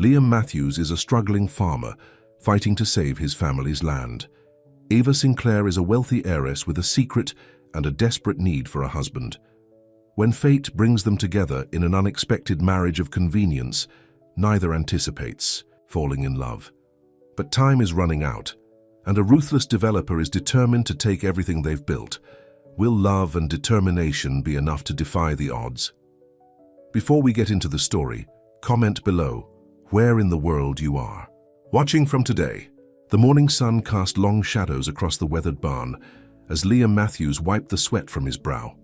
Liam Matthews is a struggling farmer, fighting to save his family's land. Eva Sinclair is a wealthy heiress with a secret and a desperate need for a husband. When fate brings them together in an unexpected marriage of convenience, neither anticipates falling in love. But time is running out, and a ruthless developer is determined to take everything they've built. Will love and determination be enough to defy the odds? Before we get into the story, comment below where in the world you are. Watching from today, the morning sun cast long shadows across the weathered barn as Liam Matthews wiped the sweat from his brow.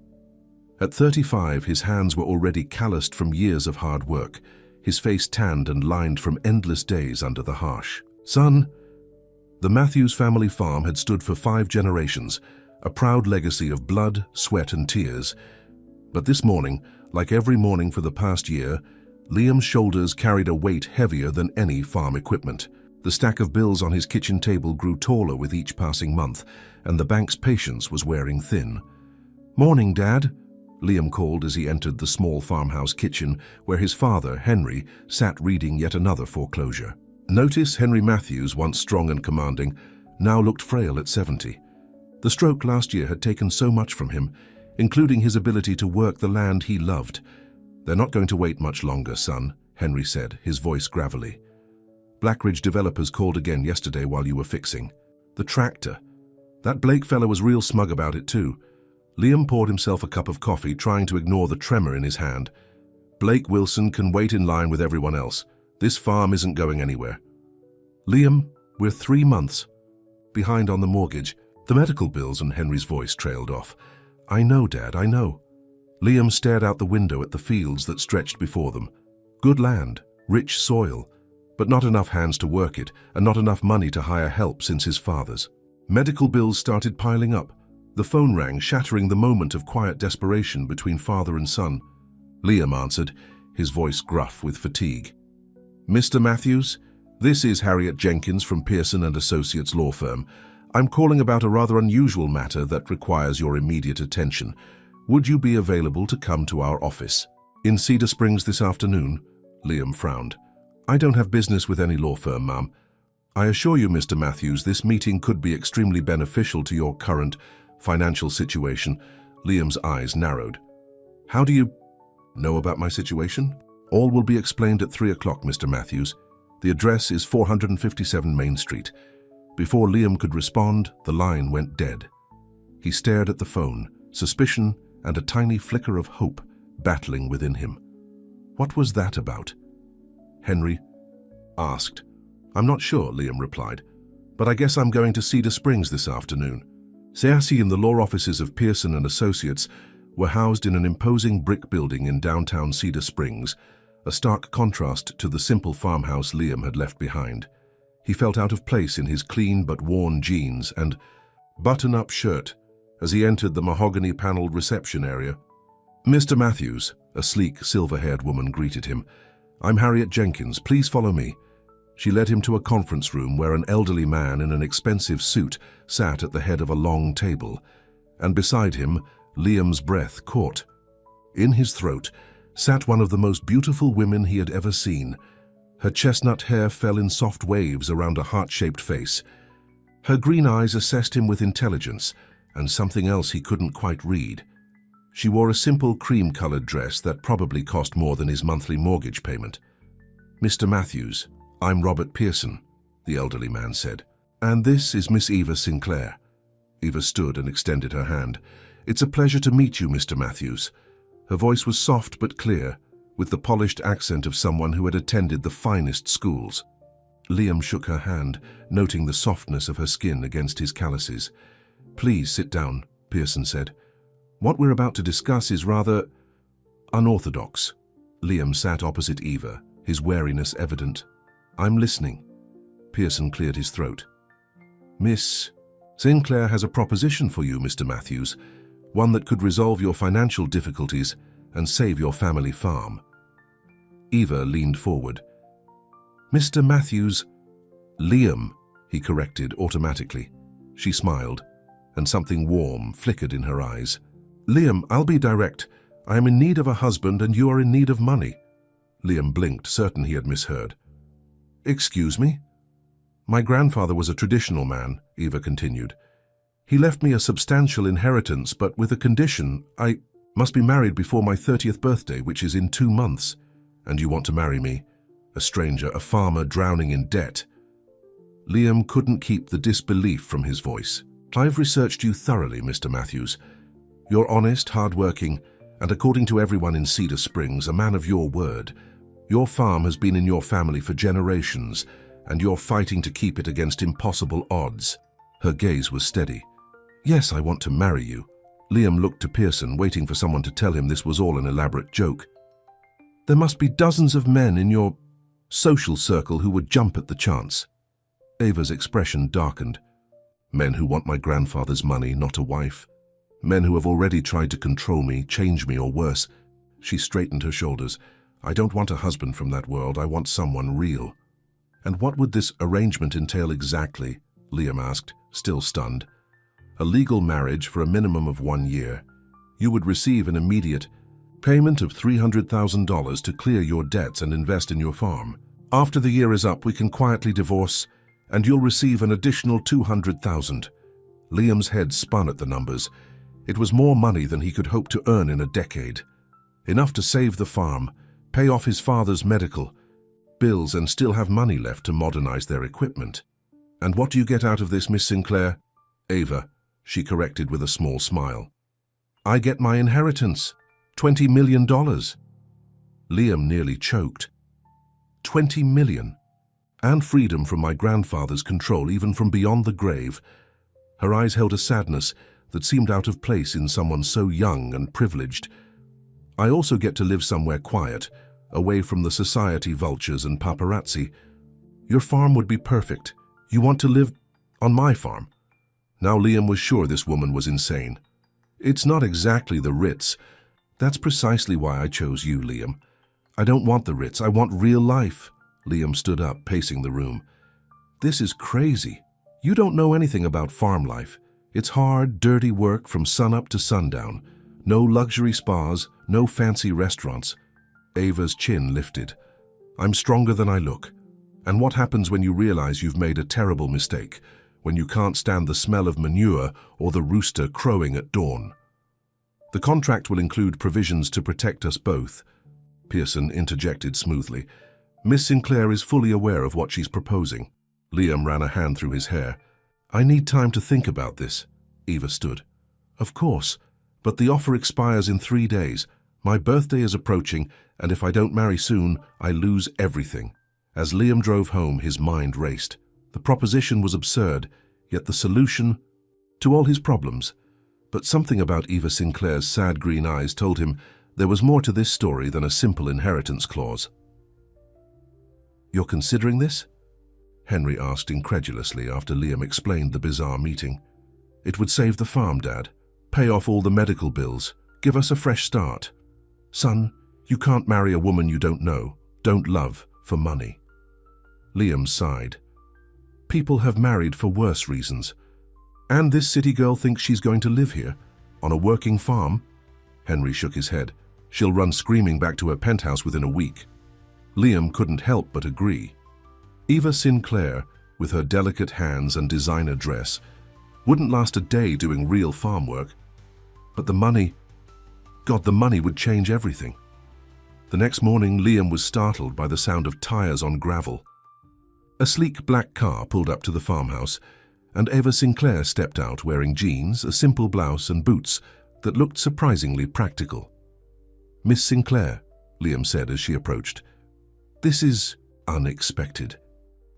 At 35, his hands were already calloused from years of hard work, his face tanned and lined from endless days under the harsh sun. The Matthews family farm had stood for 5 generations, a proud legacy of blood, sweat and tears. But this morning, like every morning for the past year, Liam's shoulders carried a weight heavier than any farm equipment. The stack of bills on his kitchen table grew taller with each passing month, and the bank's patience was wearing thin. "Morning, Dad," Liam called as he entered the small farmhouse kitchen where his father, Henry, sat reading yet another foreclosure. Notice Henry Matthews, once strong and commanding, now looked frail at 70. The stroke last year had taken so much from him, including his ability to work the land he loved. "They're not going to wait much longer, son," Henry said, his voice gravelly. "Blackridge developers called again yesterday while you were fixing. The tractor. That Blake fella was real smug about it too." Liam poured himself a cup of coffee, trying to ignore the tremor in his hand. "Blake Wilson can wait in line with everyone else. This farm isn't going anywhere." "Liam, we're 3 months behind on the mortgage, the medical bills," and Henry's voice trailed off. "I know, Dad, I know." Liam stared out the window at the fields that stretched before them. Good land, rich soil, but not enough hands to work it, and not enough money to hire help since his father's. Medical bills started piling up. The phone rang, shattering the moment of quiet desperation between father and son. Liam answered, his voice gruff with fatigue. "Mr. Matthews, this is Harriet Jenkins from Pearson & Associates law firm. I'm calling about a rather unusual matter that requires your immediate attention. Would you be available to come to our office in Cedar Springs this afternoon?" Liam frowned. "I don't have business with any law firm, ma'am. I assure you, Mr. Matthews, this meeting could be extremely beneficial to your current financial situation." Liam's eyes narrowed. "How do you know about my situation?" "All will be explained at 3 o'clock, Mr. Matthews. The address is 457 Main Street." Before Liam could respond, the line went dead. He stared at the phone, suspicion and a tiny flicker of hope battling within him. What was that about? Henry asked. "I'm not sure," Liam replied, "but I guess I'm going to Cedar Springs this afternoon." Seasi and the law offices of Pearson & Associates were housed in an imposing brick building in downtown Cedar Springs, a stark contrast to the simple farmhouse Liam had left behind. He felt out of place in his clean but worn jeans and button-up shirt as he entered the mahogany-paneled reception area. "Mr. Matthews," a sleek, silver-haired woman greeted him. "I'm Harriet Jenkins. Please follow me." She led him to a conference room where an elderly man in an expensive suit sat at the head of a long table, and beside him, Liam's breath caught. In his throat sat one of the most beautiful women he had ever seen. Her chestnut hair fell in soft waves around a heart-shaped face. Her green eyes assessed him with intelligence and something else he couldn't quite read. She wore a simple cream-colored dress that probably cost more than his monthly mortgage payment. "Mr. Matthews, I'm Robert Pearson," the elderly man said. "And this is Miss Eva Sinclair." Eva stood and extended her hand. "It's a pleasure to meet you, Mr. Matthews." Her voice was soft but clear, with the polished accent of someone who had attended the finest schools. Liam shook her hand, noting the softness of her skin against his calluses. "Please sit down," Pearson said. "What we're about to discuss is rather unorthodox." Liam sat opposite Eva, his wariness evident. "I'm listening." Pearson cleared his throat. "Miss Sinclair has a proposition for you, Mr. Matthews, one that could resolve your financial difficulties and save your family farm." Eva leaned forward. "Mr. Matthews—" "Liam," he corrected automatically. She smiled, and something warm flickered in her eyes. "Liam, I'll be direct. I am in need of a husband and you are in need of money." Liam blinked, certain he had misheard. Excuse me? My grandfather was a traditional man, Eva continued. He left me a substantial inheritance, but with a condition. I must be married before my 30th birthday, which is in 2 months. And you want to marry me? A stranger, a farmer drowning in debt. Liam couldn't keep the disbelief from his voice. I've researched you thoroughly, Mr. Matthews. You're honest, hard-working, and according to everyone in Cedar Springs, a man of your word. Your farm has been in your family for generations, and you're fighting to keep it against impossible odds. Her gaze was steady. Yes, I want to marry you. Liam looked to Pearson, waiting for someone to tell him this was all an elaborate joke. There must be dozens of men in your social circle who would jump at the chance. Ava's expression darkened. Men who want my grandfather's money, not a wife. Men who have already tried to control me, change me, or worse. She straightened her shoulders. I don't want a husband from that world. I want someone real. And what would this arrangement entail exactly? Liam asked, still stunned. A legal marriage for a minimum of 1 year. You would receive an immediate payment of $300,000 to clear your debts and invest in your farm. After the year is up, we can quietly divorce, and you'll receive an additional $200,000. Liam's head spun at the numbers. It was more money than he could hope to earn in a decade. Enough to save the farm, pay off his father's medical bills, and still have money left to modernize their equipment. And what do you get out of this, Miss Sinclair? Ava, she corrected with a small smile. I get my inheritance. $20 million. Liam nearly choked. 20 million. And freedom from my grandfather's control, even from beyond the grave. Her eyes held a sadness that seemed out of place in someone so young and privileged. I also get to live somewhere quiet, away from the society vultures and paparazzi. Your farm would be perfect. You want to live on my farm? Now Liam was sure this woman was insane. It's not exactly the Ritz. That's precisely why I chose you, Liam. I don't want the Ritz. I want real life. Liam stood up, pacing the room. This is crazy. You don't know anything about farm life. It's hard, dirty work from sunup to sundown. No luxury spas, no fancy restaurants. Ava's chin lifted. I'm stronger than I look. And what happens when you realize you've made a terrible mistake? When you can't stand the smell of manure or the rooster crowing at dawn? The contract will include provisions to protect us both. Pearson interjected smoothly. Miss Sinclair is fully aware of what she's proposing. Liam ran a hand through his hair. I need time to think about this. Eva stood. Of course, but the offer expires in 3 days. My birthday is approaching, and if I don't marry soon, I lose everything. As Liam drove home, his mind raced. The proposition was absurd, yet the solution to all his problems. But something about Eva Sinclair's sad green eyes told him there was more to this story than a simple inheritance clause. You're considering this? Henry asked incredulously after Liam explained the bizarre meeting. It would save the farm, Dad. Pay off all the medical bills. Give us a fresh start. Son, you can't marry a woman you don't know, don't love, for money. Liam sighed. People have married for worse reasons. And this city girl thinks she's going to live here, on a working farm? Henry shook his head. She'll run screaming back to her penthouse within a week. Liam couldn't help but agree. Eva Sinclair, with her delicate hands and designer dress, wouldn't last a day doing real farm work. But the money, God, the money would change everything. The next morning, Liam was startled by the sound of tires on gravel. A sleek black car pulled up to the farmhouse, and Eva Sinclair stepped out wearing jeans, a simple blouse, and boots that looked surprisingly practical. Miss Sinclair, Liam said as she approached. This is unexpected.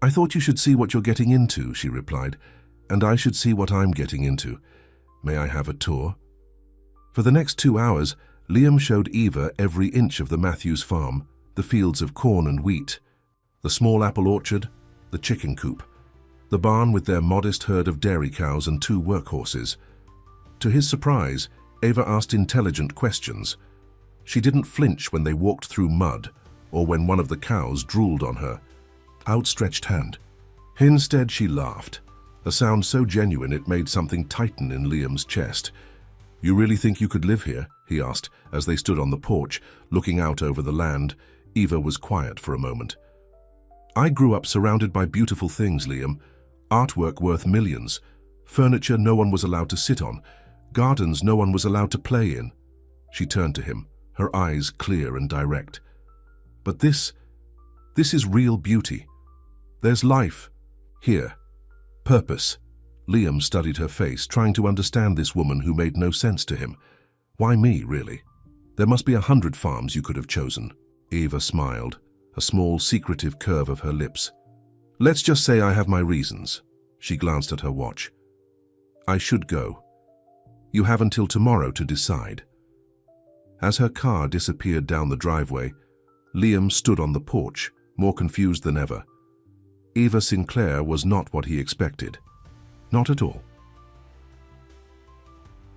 I thought you should see what you're getting into, she replied, and I should see what I'm getting into. May I have a tour? For the next 2 hours, Liam showed Eva every inch of the Matthews farm, the fields of corn and wheat, the small apple orchard, the chicken coop, the barn with their modest herd of dairy cows and 2 workhorses. To his surprise, Eva asked intelligent questions. She didn't flinch when they walked through mud or when one of the cows drooled on her outstretched hand. Instead, she laughed, a sound so genuine it made something tighten in Liam's chest. You really think you could live here? He asked as they stood on the porch, looking out over the land. Eva was quiet for a moment. I grew up surrounded by beautiful things, Liam. Artwork worth millions. Furniture no one was allowed to sit on. Gardens no one was allowed to play in. She turned to him, her eyes clear and direct. But this is real beauty. There's life. Here. Purpose. Liam studied her face, trying to understand this woman who made no sense to him. Why me, really? There must be 100 farms you could have chosen. Eva smiled, a small, secretive curve of her lips. Let's just say I have my reasons. She glanced at her watch. I should go. You have until tomorrow to decide. As her car disappeared down the driveway, Liam stood on the porch, more confused than ever. Eva Sinclair was not what he expected. Not at all.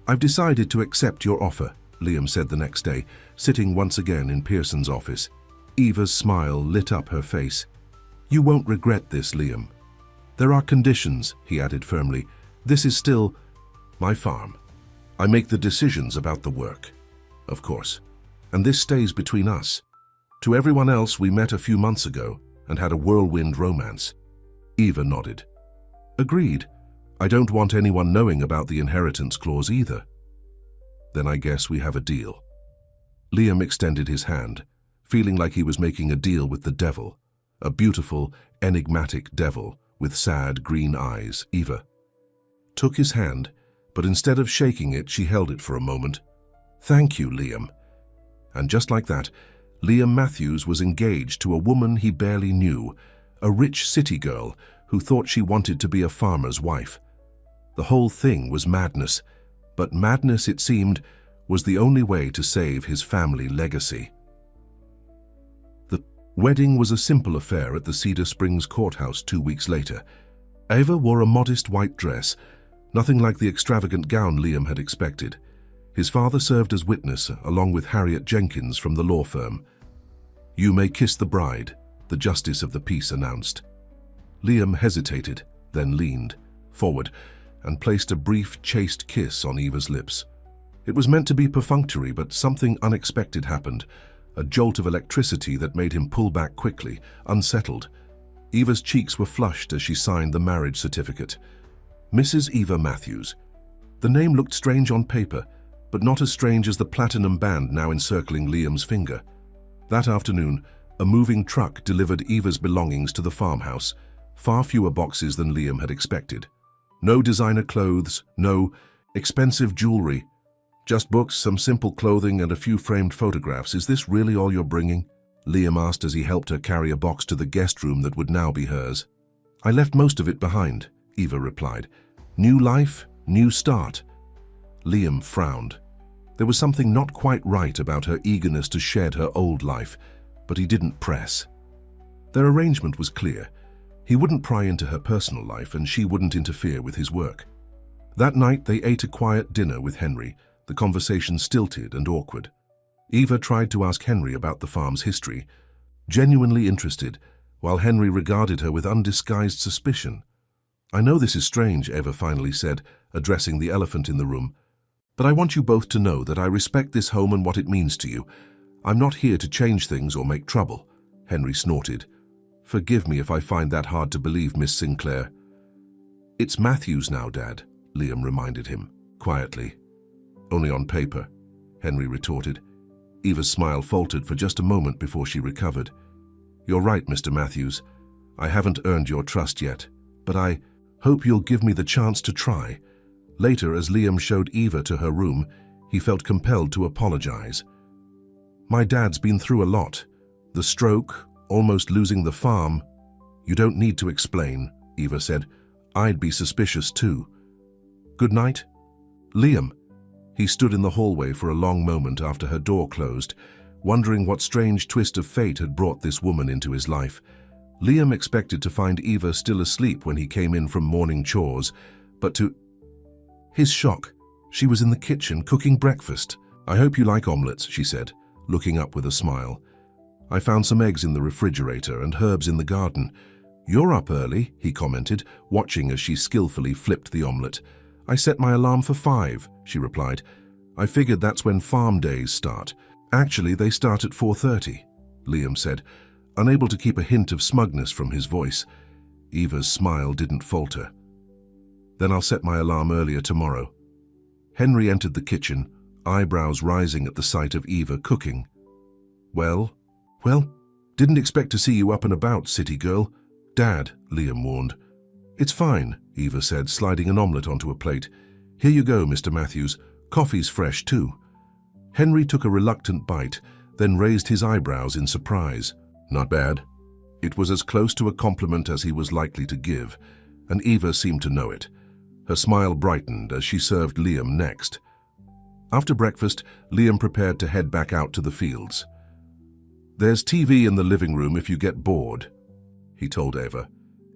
I've decided to accept your offer, Liam said the next day, sitting once again in Pearson's office. Eva's smile lit up her face. You won't regret this, Liam. There are conditions, he added firmly. This is still my farm. I make the decisions about the work, of course. And this stays between us. To everyone else, we met a few months ago and had a whirlwind romance. Eva nodded. Agreed. I don't want anyone knowing about the inheritance clause either. Then I guess we have a deal. Liam extended his hand, feeling like he was making a deal with the devil, a beautiful, enigmatic devil with sad green eyes. Eva took his hand, but instead of shaking it, she held it for a moment. Thank you, Liam. And just like that, Liam Matthews was engaged to a woman he barely knew, a rich city girl who thought she wanted to be a farmer's wife. The whole thing was madness, but madness, it seemed, was the only way to save his family legacy. The wedding was a simple affair at the Cedar Springs courthouse 2 weeks later. Eva wore a modest white dress, nothing like the extravagant gown Liam had expected. His father served as witness, along with Harriet Jenkins from the law firm. You may kiss the bride, the justice of the peace announced. Liam hesitated, then leaned forward and placed a brief, chaste kiss on Eva's lips. It was meant to be perfunctory, but something unexpected happened, a jolt of electricity that made him pull back quickly, unsettled. Eva's cheeks were flushed as she signed the marriage certificate. Mrs. Eva Matthews. The name looked strange on paper, but not as strange as the platinum band now encircling Liam's finger. That afternoon, a moving truck delivered Eva's belongings to the farmhouse, far fewer boxes than Liam had expected. No designer clothes, no expensive jewelry. Just books, some simple clothing, and a few framed photographs. Is this really all you're bringing? Liam asked as he helped her carry a box to the guest room that would now be hers. I left most of it behind, Eva replied. New life, new start. Liam frowned. There was something not quite right about her eagerness to shed her old life, but he didn't press. Their arrangement was clear. He wouldn't pry into her personal life, and she wouldn't interfere with his work. That night they ate a quiet dinner with Henry, the conversation stilted and awkward. Eva tried to ask Henry about the farm's history, genuinely interested, while Henry regarded her with undisguised suspicion. I know this is strange, Eva finally said, addressing the elephant in the room, but I want you both to know that I respect this home and what it means to you. I'm not here to change things or make trouble. Henry snorted. Forgive me if I find that hard to believe, Miss Sinclair. It's Matthews now, Dad, Liam reminded him, quietly. Only on paper, Henry retorted. Eva's smile faltered for just a moment before she recovered. You're right, Mr. Matthews. I haven't earned your trust yet, but I hope you'll give me the chance to try. Later, as Liam showed Eva to her room, he felt compelled to apologize. My dad's been through a lot. The stroke, almost losing the farm. You don't need to explain, Eva said. I'd be suspicious too. Good night. Liam. He stood in the hallway for a long moment after her door closed, wondering what strange twist of fate had brought this woman into his life. Liam expected to find Eva still asleep when he came in from morning chores, but to his shock, she was in the kitchen cooking breakfast. I hope you like omelettes, she said, looking up with a smile. I found some eggs in the refrigerator and herbs in the garden. You're up early, he commented, watching as she skillfully flipped the omelette. I set my alarm for 5, she replied. I figured that's when farm days start. Actually, they start at 4:30, Liam said. Unable to keep a hint of smugness from his voice, Eva's smile didn't falter. Then I'll set my alarm earlier tomorrow. Henry entered the kitchen, eyebrows rising at the sight of Eva cooking. Well, didn't expect to see you up and about, city girl. Dad, Liam warned. It's fine, Eva said, sliding an omelette onto a plate. Here you go, Mr. Matthews. Coffee's fresh too. Henry took a reluctant bite, then raised his eyebrows in surprise. Not bad. It was as close to a compliment as he was likely to give, and Eva seemed to know it. Her smile brightened as she served Liam next. After breakfast, Liam prepared to head back out to the fields. There's TV in the living room if you get bored, he told Eva.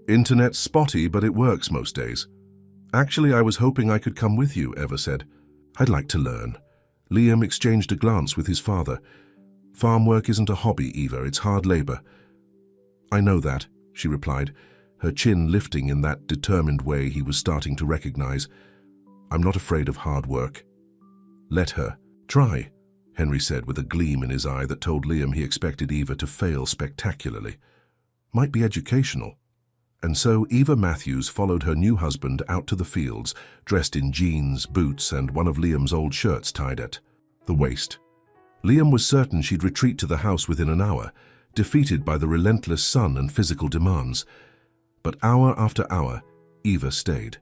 Internet's spotty, but it works most days. Actually, I was hoping I could come with you, Eva said. I'd like to learn. Liam exchanged a glance with his father. Farm work isn't a hobby, Eva, it's hard labor. I know that, she replied, her chin lifting in that determined way he was starting to recognize. I'm not afraid of hard work. Let her. Try, Henry said with a gleam in his eye that told Liam he expected Eva to fail spectacularly. Might be educational. And so Eva Matthews followed her new husband out to the fields, dressed in jeans, boots, and one of Liam's old shirts tied at the waist. Liam was certain she'd retreat to the house within an hour, defeated by the relentless sun and physical demands. But hour after hour, Eva stayed.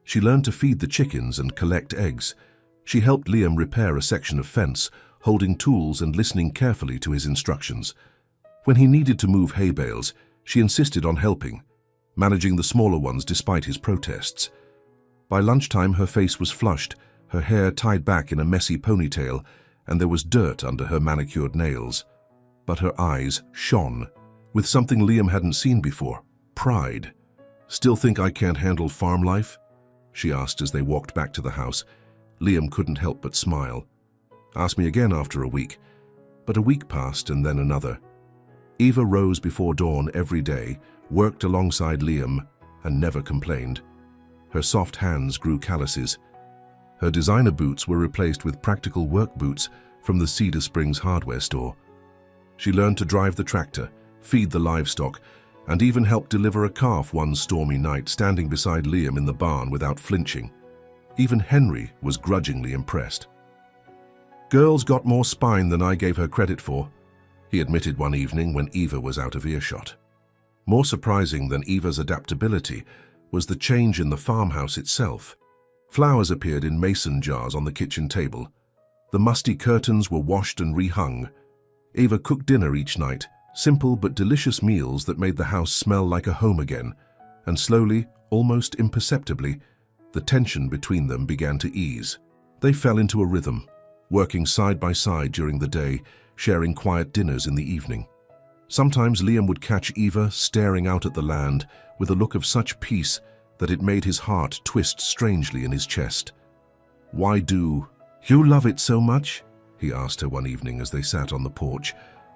She learned to feed the chickens and collect eggs. She helped Liam repair a section of fence, holding tools and listening carefully to his instructions. When he needed to move hay bales, she insisted on helping, managing the smaller ones despite his protests. By lunchtime, her face was flushed, her hair tied back in a messy ponytail, and there was dirt under her manicured nails. But her eyes shone, with something Liam hadn't seen before, pride. Still think I can't handle farm life? She asked as they walked back to the house. Liam couldn't help but smile. Ask me again after a week. But a week passed and then another. Eva rose before dawn every day, worked alongside Liam, and never complained. Her soft hands grew calluses. Her designer boots were replaced with practical work boots from the Cedar Springs hardware store. She learned to drive the tractor, feed the livestock, and even helped deliver a calf one stormy night, standing beside Liam in the barn without flinching. Even Henry was grudgingly impressed. Girl's got more spine than I gave her credit for, he admitted one evening when Eva was out of earshot. More surprising than Eva's adaptability was the change in the farmhouse itself. Flowers appeared in mason jars on the kitchen table. The musty curtains were washed and rehung. Eva cooked dinner each night, simple but delicious meals that made the house smell like a home again, and slowly, almost imperceptibly, the tension between them began to ease. They fell into a rhythm, working side by side during the day, sharing quiet dinners in the evening. Sometimes Liam would catch Eva staring out at the land with a look of such peace that it made his heart twist strangely in his chest. Why do you love it so much? He asked her one evening as they sat on the porch,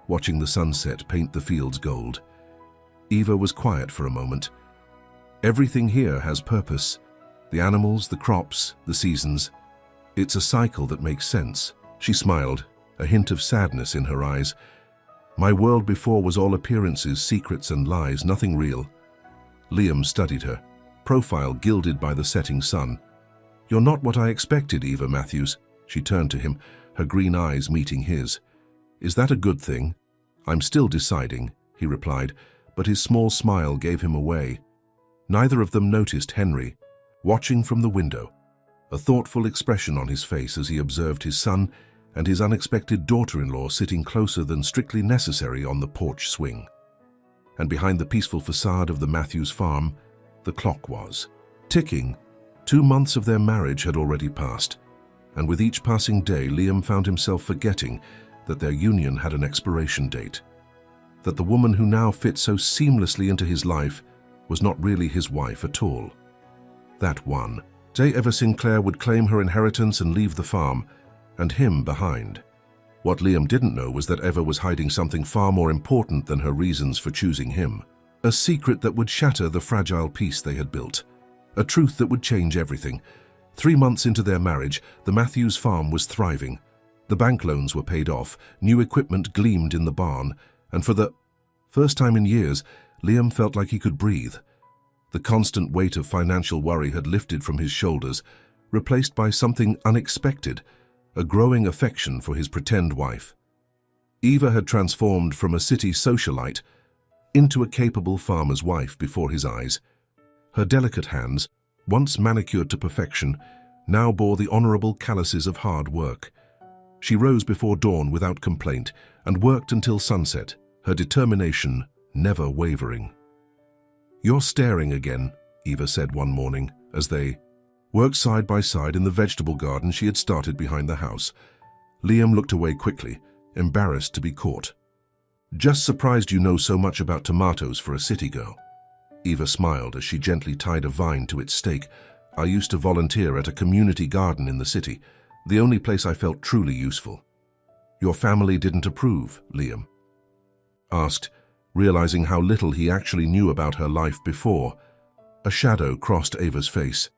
watching the sunset paint the fields gold. Eva was quiet for a moment. Everything here has purpose. The animals, the crops, the seasons. It's a cycle that makes sense. She smiled, a hint of sadness in her eyes. My world before was all appearances, secrets and lies, nothing real. Liam studied her, profile gilded by the setting sun. You're not what I expected, Eva Matthews. She turned to him, her green eyes meeting his. Is that a good thing? I'm still deciding, he replied, but his small smile gave him away. Neither of them noticed Henry, watching from the window, a thoughtful expression on his face as he observed his son and his unexpected daughter-in-law sitting closer than strictly necessary on the porch swing. And behind the peaceful facade of the Matthews farm, the clock was ticking. 2 months of their marriage had already passed, and with each passing day Liam found himself forgetting that their union had an expiration date, that the woman who now fit so seamlessly into his life was not really his wife at all. That one day Eva Sinclair would claim her inheritance and leave the farm, and him behind. What Liam didn't know was that Eva was hiding something far more important than her reasons for choosing him. A secret that would shatter the fragile peace they had built. A truth that would change everything. 3 months into their marriage, the Matthews farm was thriving. The bank loans were paid off, new equipment gleamed in the barn, and for the First time in years, Liam felt like he could breathe. The constant weight of financial worry had lifted from his shoulders, replaced by something unexpected, a growing affection for his pretend wife. Eva had transformed from a city socialite into a capable farmer's wife before his eyes. Her delicate hands, once manicured to perfection, now bore the honorable calluses of hard work. She rose before dawn without complaint and worked until sunset, her determination never wavering. "You're staring again," Eva said one morning, as they worked side by side in the vegetable garden she had started behind the house. Liam looked away quickly, embarrassed to be caught. "Just surprised you know so much about tomatoes for a city girl." Eva smiled as she gently tied a vine to its stake. "I used to volunteer at a community garden in the city, the only place I felt truly useful." "Your family didn't approve?" Liam asked, realizing how little he actually knew about her life before. A shadow crossed Ava's face.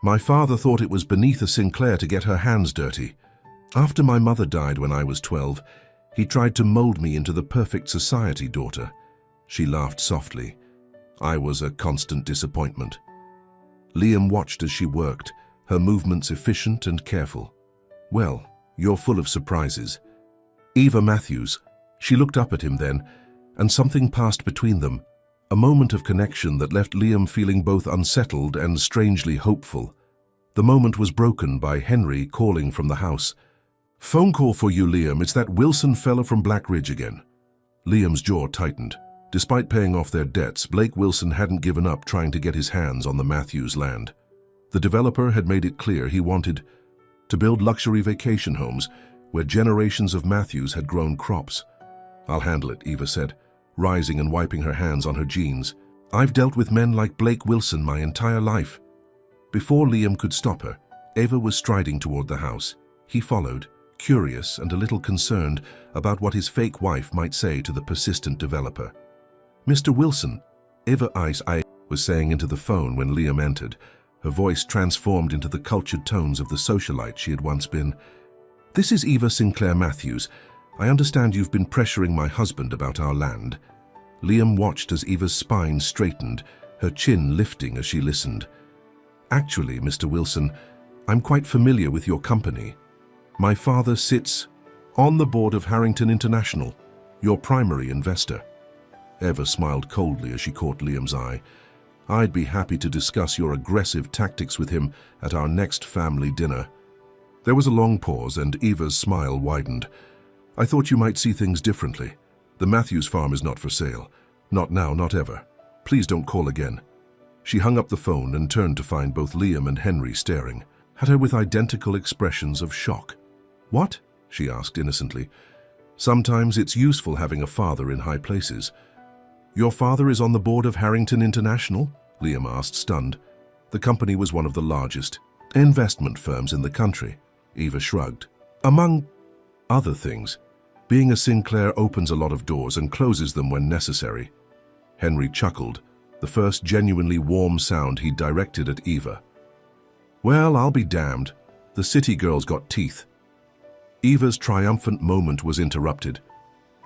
"My father thought it was beneath a Sinclair to get her hands dirty. After my mother died when I was 12, he tried to mold me into the perfect society daughter." She laughed softly. "I was a constant disappointment." Liam watched as she worked, her movements efficient and careful. "Well, you're full of surprises." "Eva Matthews." She looked up at him then, and something passed between them, a moment of connection that left Liam feeling both unsettled and strangely hopeful. The moment was broken by Henry calling from the house. "Phone call for you, Liam. It's that Wilson fella from Black Ridge again." Liam's jaw tightened. Despite paying off their debts, Blake Wilson hadn't given up trying to get his hands on the Matthews land. The developer had made it clear he wanted to build luxury vacation homes where generations of Matthews had grown crops. "I'll handle it," Eva said, rising and wiping her hands on her jeans. "I've dealt with men like Blake Wilson my entire life." Before Liam could stop her, Eva was striding toward the house. He followed, curious and a little concerned about what his fake wife might say to the persistent developer. "Mr. Wilson," Eva I was saying into the phone when Liam entered, her voice transformed into the cultured tones of the socialite she had once been. "This is Eva Sinclair Matthews. I understand you've been pressuring my husband about our land." Liam watched as Eva's spine straightened, her chin lifting as she listened. "Actually, Mr. Wilson, I'm quite familiar with your company. My father sits on the board of Harrington International, your primary investor." Eva smiled coldly as she caught Liam's eye. "I'd be happy to discuss your aggressive tactics with him at our next family dinner." There was a long pause and Eva's smile widened. "I thought you might see things differently. The Matthews farm is not for sale. Not now, not ever. Please don't call again." She hung up the phone and turned to find both Liam and Henry staring at her with identical expressions of shock. "What?" she asked innocently. "Sometimes it's useful having a father in high places." "Your father is on the board of Harrington International?" Liam asked, stunned. The company was one of the largest investment firms in the country. Eva shrugged. "Among other things, being a Sinclair opens a lot of doors and closes them when necessary." Henry chuckled, the first genuinely warm sound he'd directed at Eva. "Well, I'll be damned. The city girl's got teeth." Eva's triumphant moment was interrupted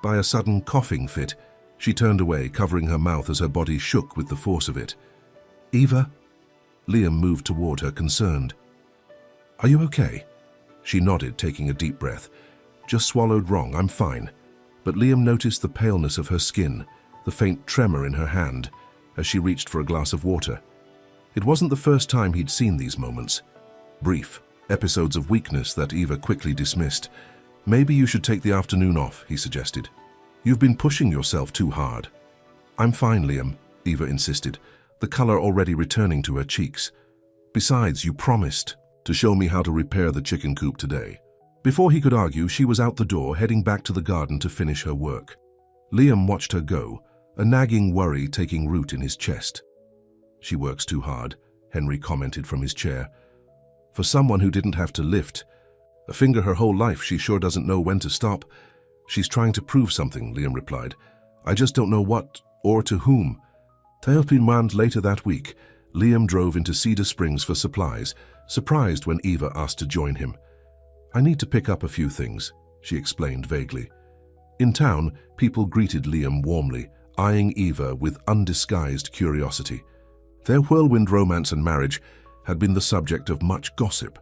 by a sudden coughing fit. She turned away, covering her mouth as her body shook with the force of it. "Eva?" Liam moved toward her, concerned. "Are you okay?" She nodded, taking a deep breath. "Just swallowed wrong, I'm fine." But Liam noticed the paleness of her skin, the faint tremor in her hand, as she reached for a glass of water. It wasn't the first time he'd seen these moments. Brief episodes of weakness that Eva quickly dismissed. "Maybe you should take the afternoon off," he suggested. "You've been pushing yourself too hard." "I'm fine, Liam," Eva insisted, the color already returning to her cheeks. "Besides, you promised to show me how to repair the chicken coop today." Before he could argue, she was out the door, heading back to the garden to finish her work. Liam watched her go, a nagging worry taking root in his chest. "She works too hard," Henry commented from his chair. "For someone who didn't have to lift a finger her whole life, she sure doesn't know when to stop." "She's trying to prove something," Liam replied. "I just don't know what or to whom." Tailpinmand later that week, Liam drove into Cedar Springs for supplies, surprised when Eva asked to join him. "I need to pick up a few things," she explained vaguely. In town, people greeted Liam warmly, eyeing Eva with undisguised curiosity. Their whirlwind romance and marriage had been the subject of much gossip,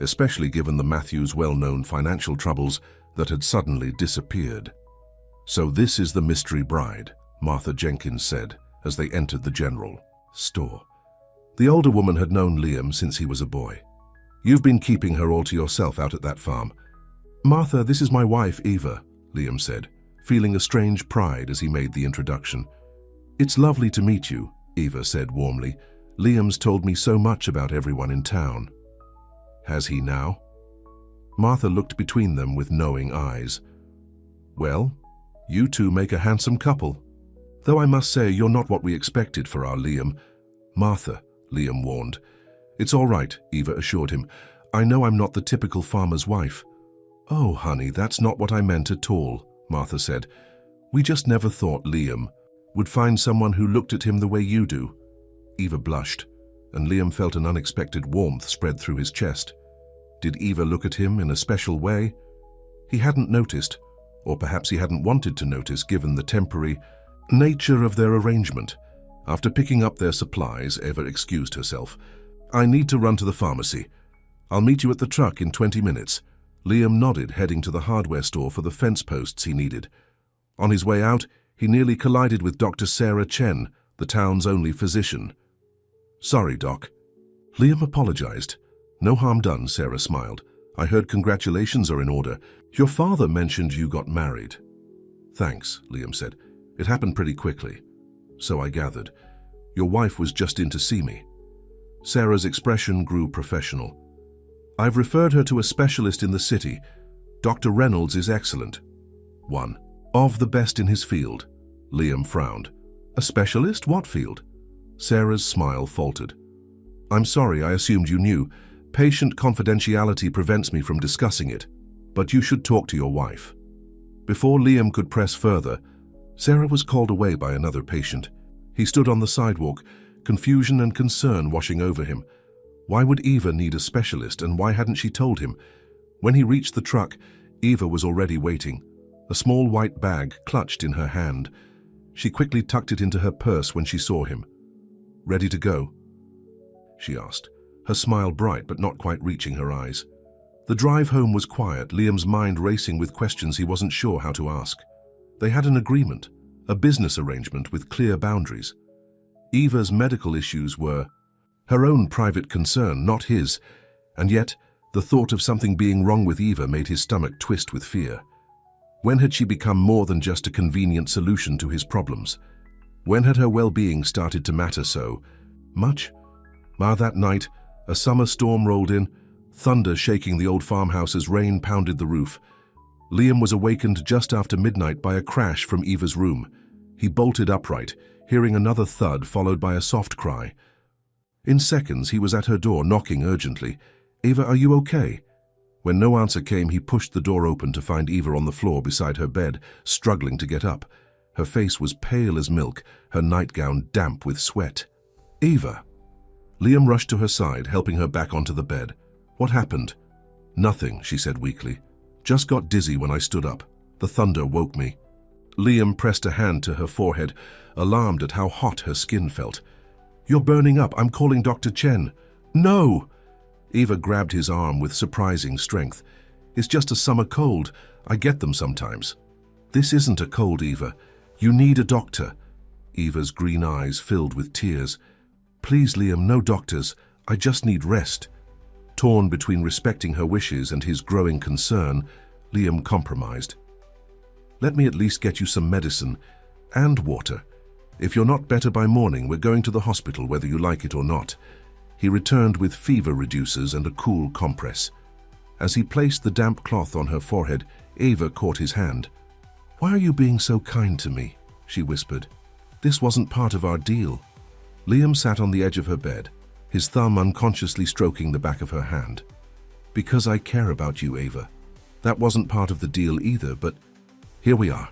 especially given the Matthews' well-known financial troubles that had suddenly disappeared. "So this is the mystery bride," Martha Jenkins said as they entered the general store. The older woman had known Liam since he was a boy. "You've been keeping her all to yourself out at that farm." "Martha, this is my wife, Eva," Liam said, feeling a strange pride as he made the introduction. "It's lovely to meet you," Eva said warmly. "Liam's told me so much about everyone in town." "Has he now?" Martha looked between them with knowing eyes. "Well, you two make a handsome couple. Though I must say you're not what we expected for our Liam." "Martha," Liam warned. "It's all right," Eva assured him. "I know I'm not the typical farmer's wife." "Oh, honey, that's not what I meant at all," Martha said. "We just never thought Liam would find someone who looked at him the way you do." Eva blushed, and Liam felt an unexpected warmth spread through his chest. Did Eva look at him in a special way? He hadn't noticed, or perhaps he hadn't wanted to notice given the temporary nature of their arrangement. After picking up their supplies, Eva excused herself. "I need to run to the pharmacy. I'll meet you at the truck in 20 minutes. Liam nodded, heading to the hardware store for the fence posts he needed. On his way out, he nearly collided with Dr. Sarah Chen, the town's only physician. "Sorry, Doc." Liam apologized. "No harm done," Sarah smiled. "I heard congratulations are in order. Your father mentioned you got married." "Thanks," Liam said. "It happened pretty quickly." "So I gathered. Your wife was just in to see me." Sarah's expression grew professional. "I've referred her to a specialist in the city. Dr. Reynolds is excellent. One of the best in his field." Liam frowned. "A specialist? What field?" Sarah's smile faltered. "I'm sorry, I assumed you knew. Patient confidentiality prevents me from discussing it, but you should talk to your wife." Before Liam could press further, Sarah was called away by another patient. He stood on the sidewalk, confusion and concern washing over him. Why would Eva need a specialist, and why hadn't she told him? When he reached the truck, Eva was already waiting, a small white bag clutched in her hand. She quickly tucked it into her purse when she saw him. "Ready to go?" she asked, her smile bright but not quite reaching her eyes. The drive home was quiet, Liam's mind racing with questions he wasn't sure how to ask. They had an agreement, a business arrangement with clear boundaries. Eva's medical issues were her own private concern, not his, and yet the thought of something being wrong with Eva made his stomach twist with fear. When had she become more than just a convenient solution to his problems? When had her well-being started to matter so much? That night, a summer storm rolled in, thunder shaking the old farmhouse as rain pounded the roof. Liam was awakened just after midnight by a crash from Eva's room. He bolted upright, hearing another thud followed by a soft cry. In seconds, he was at her door, knocking urgently. "Eva, are you okay?" When no answer came, he pushed the door open to find Eva on the floor beside her bed, struggling to get up. Her face was pale as milk, her nightgown damp with sweat. "Eva!" Liam rushed to her side, helping her back onto the bed. "What happened?" "Nothing," she said weakly. "Just got dizzy when I stood up. The thunder woke me." Liam pressed a hand to her forehead, alarmed at how hot her skin felt. "You're burning up. I'm calling Dr. Chen." "No!" Eva grabbed his arm with surprising strength. "It's just a summer cold. I get them sometimes." "This isn't a cold, Eva. You need a doctor." Eva's green eyes filled with tears. "Please, Liam, no doctors. I just need rest." Torn between respecting her wishes and his growing concern, Liam compromised. "Let me at least get you some medicine and water. If you're not better by morning, we're going to the hospital whether you like it or not." He returned with fever reducers and a cool compress. As he placed the damp cloth on her forehead, Eva caught his hand. "Why are you being so kind to me?" she whispered. "This wasn't part of our deal." Liam sat on the edge of her bed, his thumb unconsciously stroking the back of her hand. "Because I care about you, Eva. That wasn't part of the deal either, but here we are."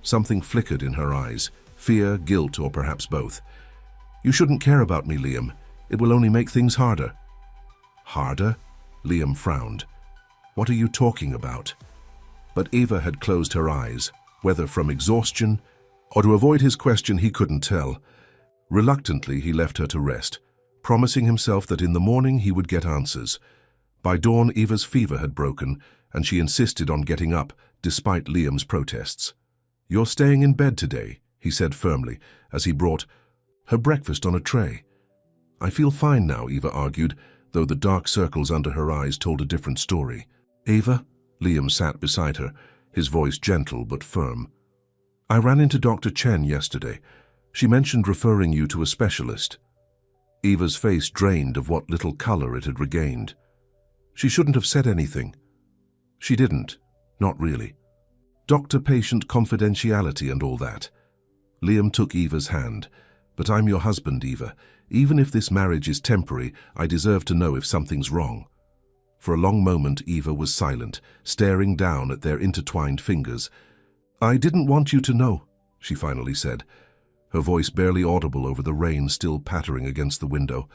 Something flickered in her eyes, fear, guilt, or perhaps both. "You shouldn't care about me, Liam. It will only make things harder." "Harder?" Liam frowned. "What are you talking about?" But Eva had closed her eyes, whether from exhaustion or to avoid his question he couldn't tell. Reluctantly, he left her to rest, promising himself that in the morning he would get answers. By dawn, Eva's fever had broken, and she insisted on getting up, despite Liam's protests. "You're staying in bed today," he said firmly, as he brought her breakfast on a tray. "I feel fine now," Eva argued, though the dark circles under her eyes told a different story. "Eva?" Liam sat beside her, his voice gentle but firm. "I ran into Dr. Chen yesterday. She mentioned referring you to a specialist." Eva's face drained of what little color it had regained. She shouldn't have said anything. She didn't, not really. Doctor-patient confidentiality and all that. Liam took Eva's hand. "But I'm your husband, Eva. Even if this marriage is temporary, I deserve to know if something's wrong." For a long moment, Eva was silent, staring down at their intertwined fingers. "I didn't want you to know," she finally said, her voice barely audible over the rain still pattering against the window.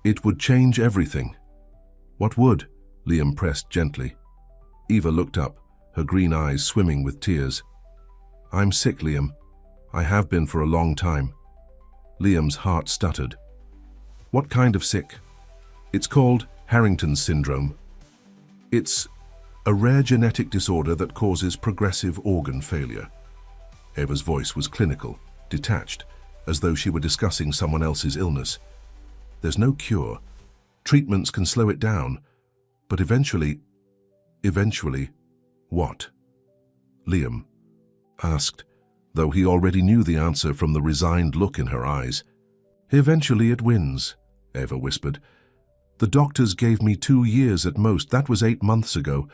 "It would change everything." "What would?" Liam pressed gently. Eva looked up, her green eyes swimming with tears. "I'm sick, Liam. I have been for a long time." Liam's heart stuttered. "What kind of sick?" "It's called Harrington's syndrome. It's a rare genetic disorder that causes progressive organ failure." Eva's voice was clinical, detached, as though she were discussing someone else's illness. "There's no cure. Treatments can slow it down, but eventually, what?" Liam asked, though he already knew the answer from the resigned look in her eyes. "Eventually it wins," Eva whispered. "The doctors gave me 2 years at most. That was 8 months ago."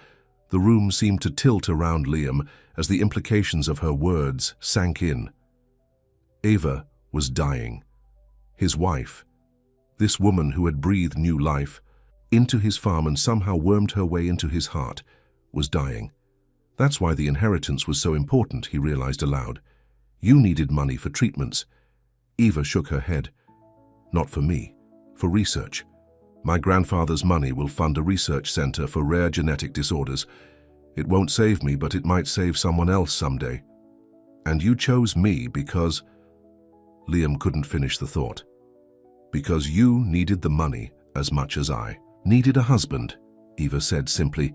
The room seemed to tilt around Liam as the implications of her words sank in. Eva was dying. His wife, this woman who had breathed new life into his farm and somehow wormed her way into his heart, was dying. That's why the inheritance was so important, he realized aloud. "You needed money for treatments." Eva shook her head. "Not for me, for research. My grandfather's money will fund a research center for rare genetic disorders. It won't save me, but it might save someone else someday. And you chose me because—" Liam couldn't finish the thought. "Because you needed the money as much as I needed a husband," Eva said simply.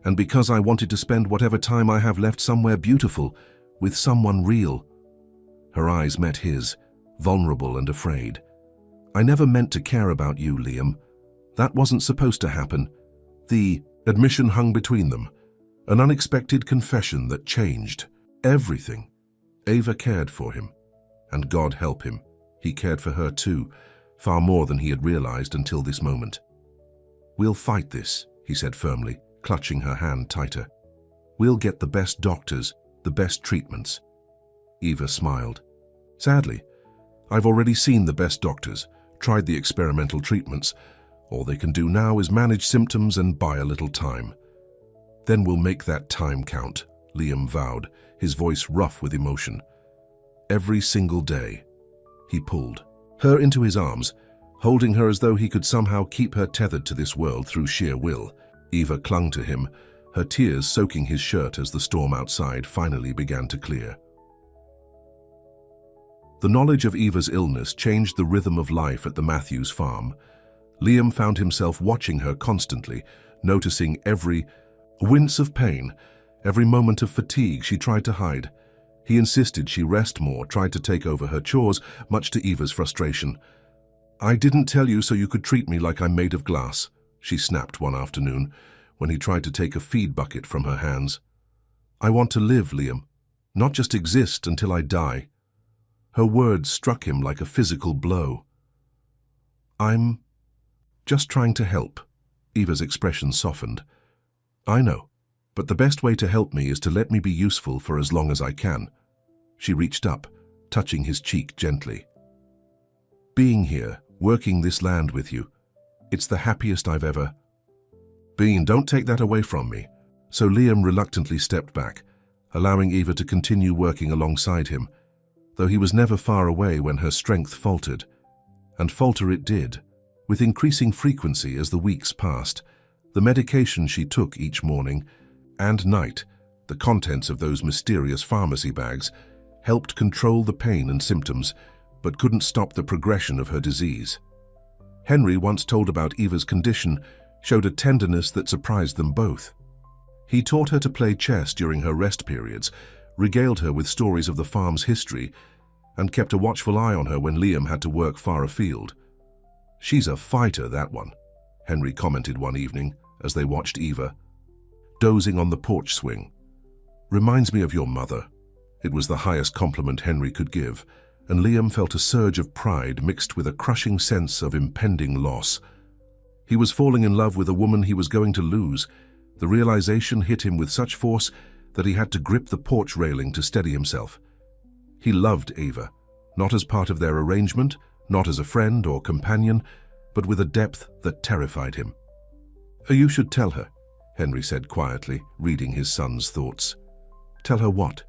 "And because I wanted to spend whatever time I have left somewhere beautiful, with someone real." Her eyes met his, vulnerable and afraid. "I never meant to care about you, Liam. That wasn't supposed to happen." The admission hung between them, an unexpected confession that changed everything. Eva cared for him, and God help him, he cared for her too, far more than he had realized until this moment. "We'll fight this," he said firmly, clutching her hand tighter. "We'll get the best doctors, the best treatments." Eva smiled. "Sadly, I've already seen the best doctors, tried the experimental treatments. All they can do now is manage symptoms and buy a little time." "Then we'll make that time count," Liam vowed, his voice rough with emotion. "Every single day." He pulled her into his arms, holding her as though he could somehow keep her tethered to this world through sheer will. Eva clung to him, her tears soaking his shirt as the storm outside finally began to clear. The knowledge of Eva's illness changed the rhythm of life at the Matthews farm. Liam found himself watching her constantly, noticing every wince of pain, every moment of fatigue she tried to hide. He insisted she rest more, tried to take over her chores, much to Eva's frustration. "I didn't tell you so you could treat me like I'm made of glass," she snapped one afternoon, when he tried to take a feed bucket from her hands. "I want to live, Liam, not just exist until I die." Her words struck him like a physical blow. "I'm just trying to help." Eva's expression softened. "I know, but the best way to help me is to let me be useful for as long as I can." She reached up, touching his cheek gently. "Being here, working this land with you, it's the happiest I've ever been. Don't take that away from me." So Liam reluctantly stepped back, allowing Eva to continue working alongside him, though he was never far away when her strength faltered. And falter it did, with increasing frequency as the weeks passed. The medication she took each morning and night the contents of those mysterious pharmacy bags, helped control the pain and symptoms, but couldn't stop the progression of her disease. Henry, once told about Eva's condition, showed a tenderness that surprised them both. He taught her to play chess during her rest periods, regaled her with stories of the farm's history, and kept a watchful eye on her when Liam had to work far afield. "She's a fighter, that one," Henry commented one evening as they watched Eva, dozing on the porch swing. "Reminds me of your mother." It was the highest compliment Henry could give, and Liam felt a surge of pride mixed with a crushing sense of impending loss. He was falling in love with a woman he was going to lose. The realization hit him with such force that he had to grip the porch railing to steady himself. He loved Eva, not as part of their arrangement, not as a friend or companion, but with a depth that terrified him. "You should tell her," Henry said quietly, reading his son's thoughts. "Tell her what?"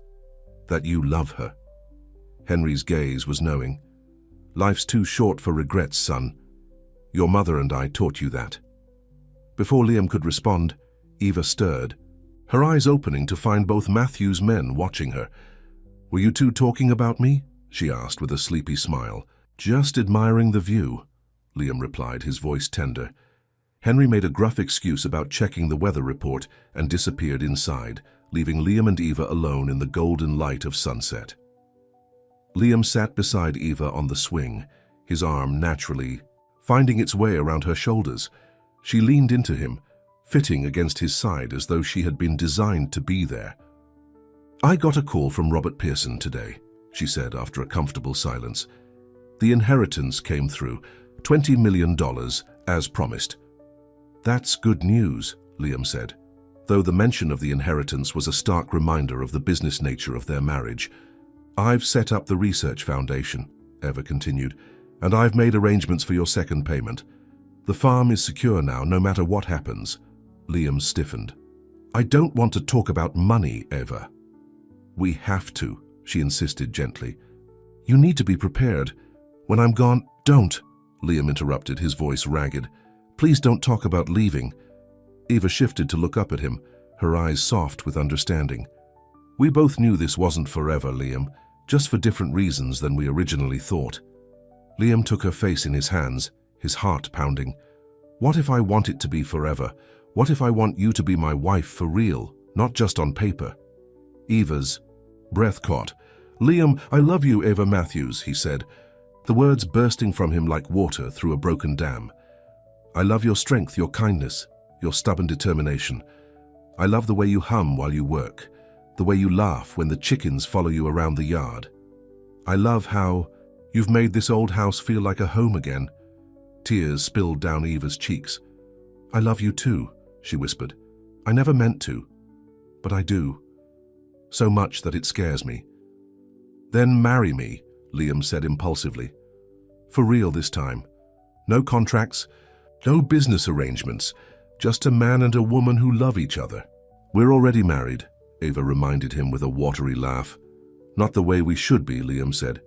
"That you love her." Henry's gaze was knowing. "Life's too short for regrets, son. Your mother and I taught you that." Before Liam could respond, Eva stirred, her eyes opening to find both Matthew's men watching her. "Were you two talking about me?" she asked with a sleepy smile. "Just admiring the view," Liam replied, his voice tender. Henry made a gruff excuse about checking the weather report and disappeared inside, leaving Liam and Eva alone in the golden light of sunset. Liam sat beside Eva on the swing, his arm naturally finding its way around her shoulders. She leaned into him, fitting against his side as though she had been designed to be there. "I got a call from Robert Pearson today," she said after a comfortable silence. "The inheritance came through, $20 million, as promised." "That's good news," Liam said, though the mention of the inheritance was a stark reminder of the business nature of their marriage. "I've set up the research foundation," Eva continued, "and I've made arrangements for your second payment. The farm is secure now, no matter what happens." Liam stiffened. "I don't want to talk about money, Eva." "We have to," she insisted gently. "You need to be prepared. When I'm gone—" "Don't," Liam interrupted, his voice ragged. "Please don't talk about leaving." Eva shifted to look up at him, her eyes soft with understanding. "We both knew this wasn't forever, Liam, just for different reasons than we originally thought." Liam took her face in his hands, his heart pounding. "What if I want it to be forever? What if I want you to be my wife for real, not just on paper?" Eva's breath caught. "Liam, I love you, Eva Matthews," he said, the words bursting from him like water through a broken dam. "I love your strength, your kindness, your stubborn determination. I love the way you hum while you work, the way you laugh when the chickens follow you around the yard. I love how you've made this old house feel like a home again." Tears spilled down Eva's cheeks. "I love you too," she whispered. "I never meant to, but I do. So much that it scares me." "Then marry me," Liam said impulsively. "For real this time. No contracts, no business arrangements, just a man and a woman who love each other." "We're already married," Eva reminded him with a watery laugh. "Not the way we should be," Liam said.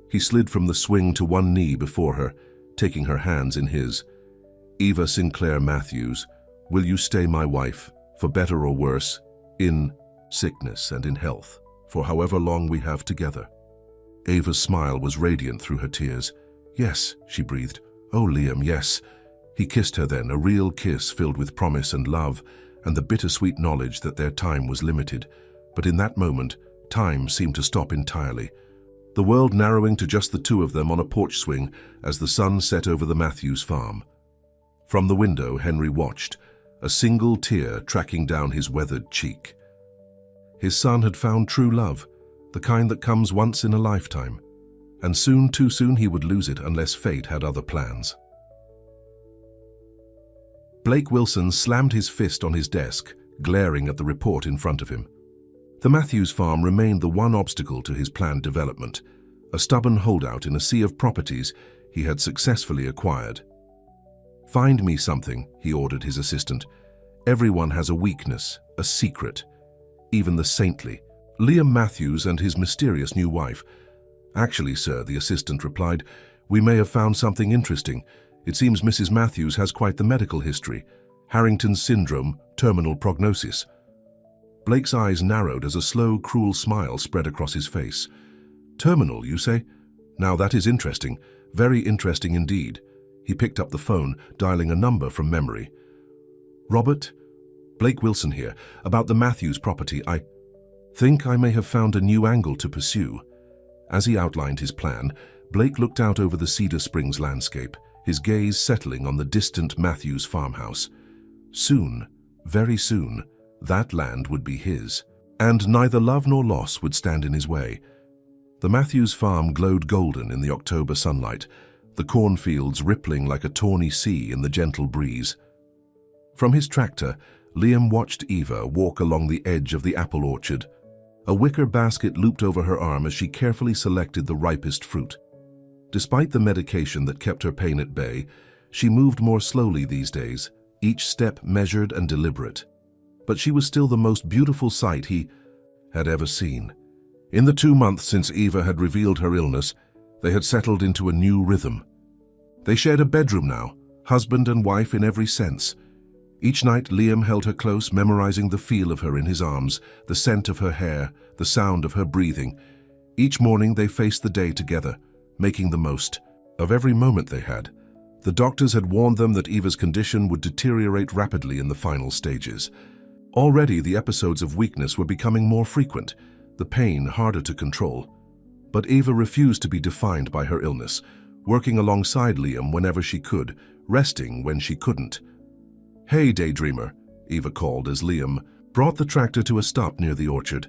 He slid from the swing to one knee before her, taking her hands in his. "Eva Sinclair Matthews, will you stay my wife, for better or worse, in sickness and in health, for however long we have together?" Eva's smile was radiant through her tears. "Yes," she breathed. "Oh, Liam, yes." He kissed her then, a real kiss filled with promise and love, and the bittersweet knowledge that their time was limited. But in that moment, time seemed to stop entirely, the world narrowing to just the two of them on a porch swing as the sun set over the Matthews farm. From the window, Henry watched, a single tear tracking down his weathered cheek. His son had found true love, the kind that comes once in a lifetime, and soon, too soon, he would lose it unless fate had other plans. Blake Wilson slammed his fist on his desk, glaring at the report in front of him. The Matthews farm remained the one obstacle to his planned development, a stubborn holdout in a sea of properties he had successfully acquired. "Find me something," he ordered his assistant. "Everyone has a weakness, a secret, even the saintly." Liam Matthews and his mysterious new wife. "Actually, sir," the assistant replied, "we may have found something interesting. It seems Mrs. Matthews has quite the medical history. Harrington's syndrome, terminal prognosis." Blake's eyes narrowed as a slow, cruel smile spread across his face. "Terminal, you say? Now that is interesting. Very interesting indeed." He picked up the phone, dialing a number from memory. "Robert? Blake Wilson here, about the Matthews property. I think I may have found a new angle to pursue." As he outlined his plan, Blake looked out over the Cedar Springs landscape, his gaze settling on the distant Matthews farmhouse. Soon, very soon, that land would be his, and neither love nor loss would stand in his way. The Matthews farm glowed golden in the October sunlight, the cornfields rippling like a tawny sea in the gentle breeze. From his tractor, Liam watched Eva walk along the edge of the apple orchard. A wicker basket looped over her arm as she carefully selected the ripest fruit. Despite the medication that kept her pain at bay, she moved more slowly these days, each step measured and deliberate. But she was still the most beautiful sight he had ever seen. In the 2 months since Eva had revealed her illness, they had settled into a new rhythm. They shared a bedroom now, husband and wife in every sense. Each night Liam held her close, memorizing the feel of her in his arms, the scent of her hair, the sound of her breathing. Each morning they faced the day together, making the most of every moment they had. The doctors had warned them that Eva's condition would deteriorate rapidly in the final stages. Already the episodes of weakness were becoming more frequent, the pain harder to control. But Eva refused to be defined by her illness, working alongside Liam whenever she could, resting when she couldn't. "Hey, daydreamer," Eva called as Liam brought the tractor to a stop near the orchard.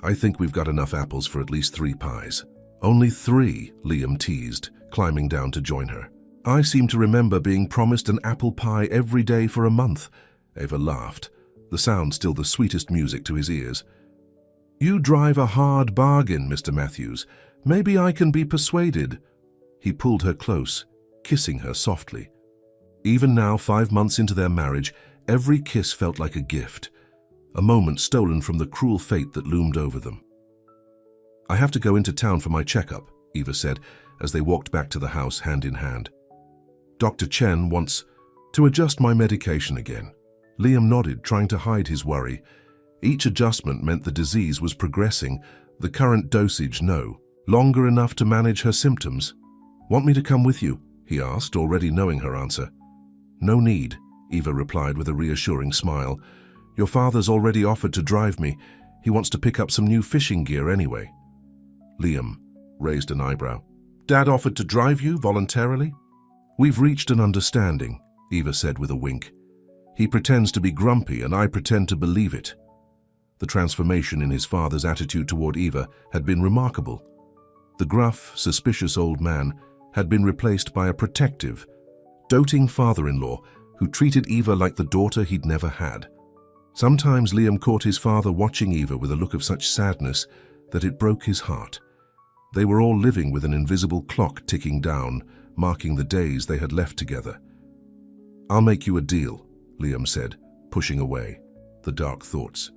"I think we've got enough apples for at least 3 pies." "Only 3, Liam teased, climbing down to join her. "I seem to remember being promised an apple pie every day for a month." Eva laughed, the sound still the sweetest music to his ears. "You drive a hard bargain, Mr. Matthews. Maybe I can be persuaded." He pulled her close, kissing her softly. Even now, 5 months into their marriage, every kiss felt like a gift, a moment stolen from the cruel fate that loomed over them. "I have to go into town for my checkup," Eva said, as they walked back to the house hand in hand. "Dr. Chen wants to adjust my medication again." Liam nodded, trying to hide his worry. Each adjustment meant the disease was progressing, the current dosage no longer enough to manage her symptoms. "Want me to come with you?" he asked, already knowing her answer. "No need," Eva replied with a reassuring smile. "Your father's already offered to drive me. He wants to pick up some new fishing gear anyway." Liam raised an eyebrow. "Dad offered to drive you voluntarily?" "We've reached an understanding," Eva said with a wink. "He pretends to be grumpy and I pretend to believe it." The transformation in his father's attitude toward Eva had been remarkable. The gruff, suspicious old man had been replaced by a protective, doting father-in-law who treated Eva like the daughter he'd never had. Sometimes Liam caught his father watching Eva with a look of such sadness that it broke his heart. They were all living with an invisible clock ticking down, marking the days they had left together. "I'll make you a deal," Liam said, pushing away the dark thoughts.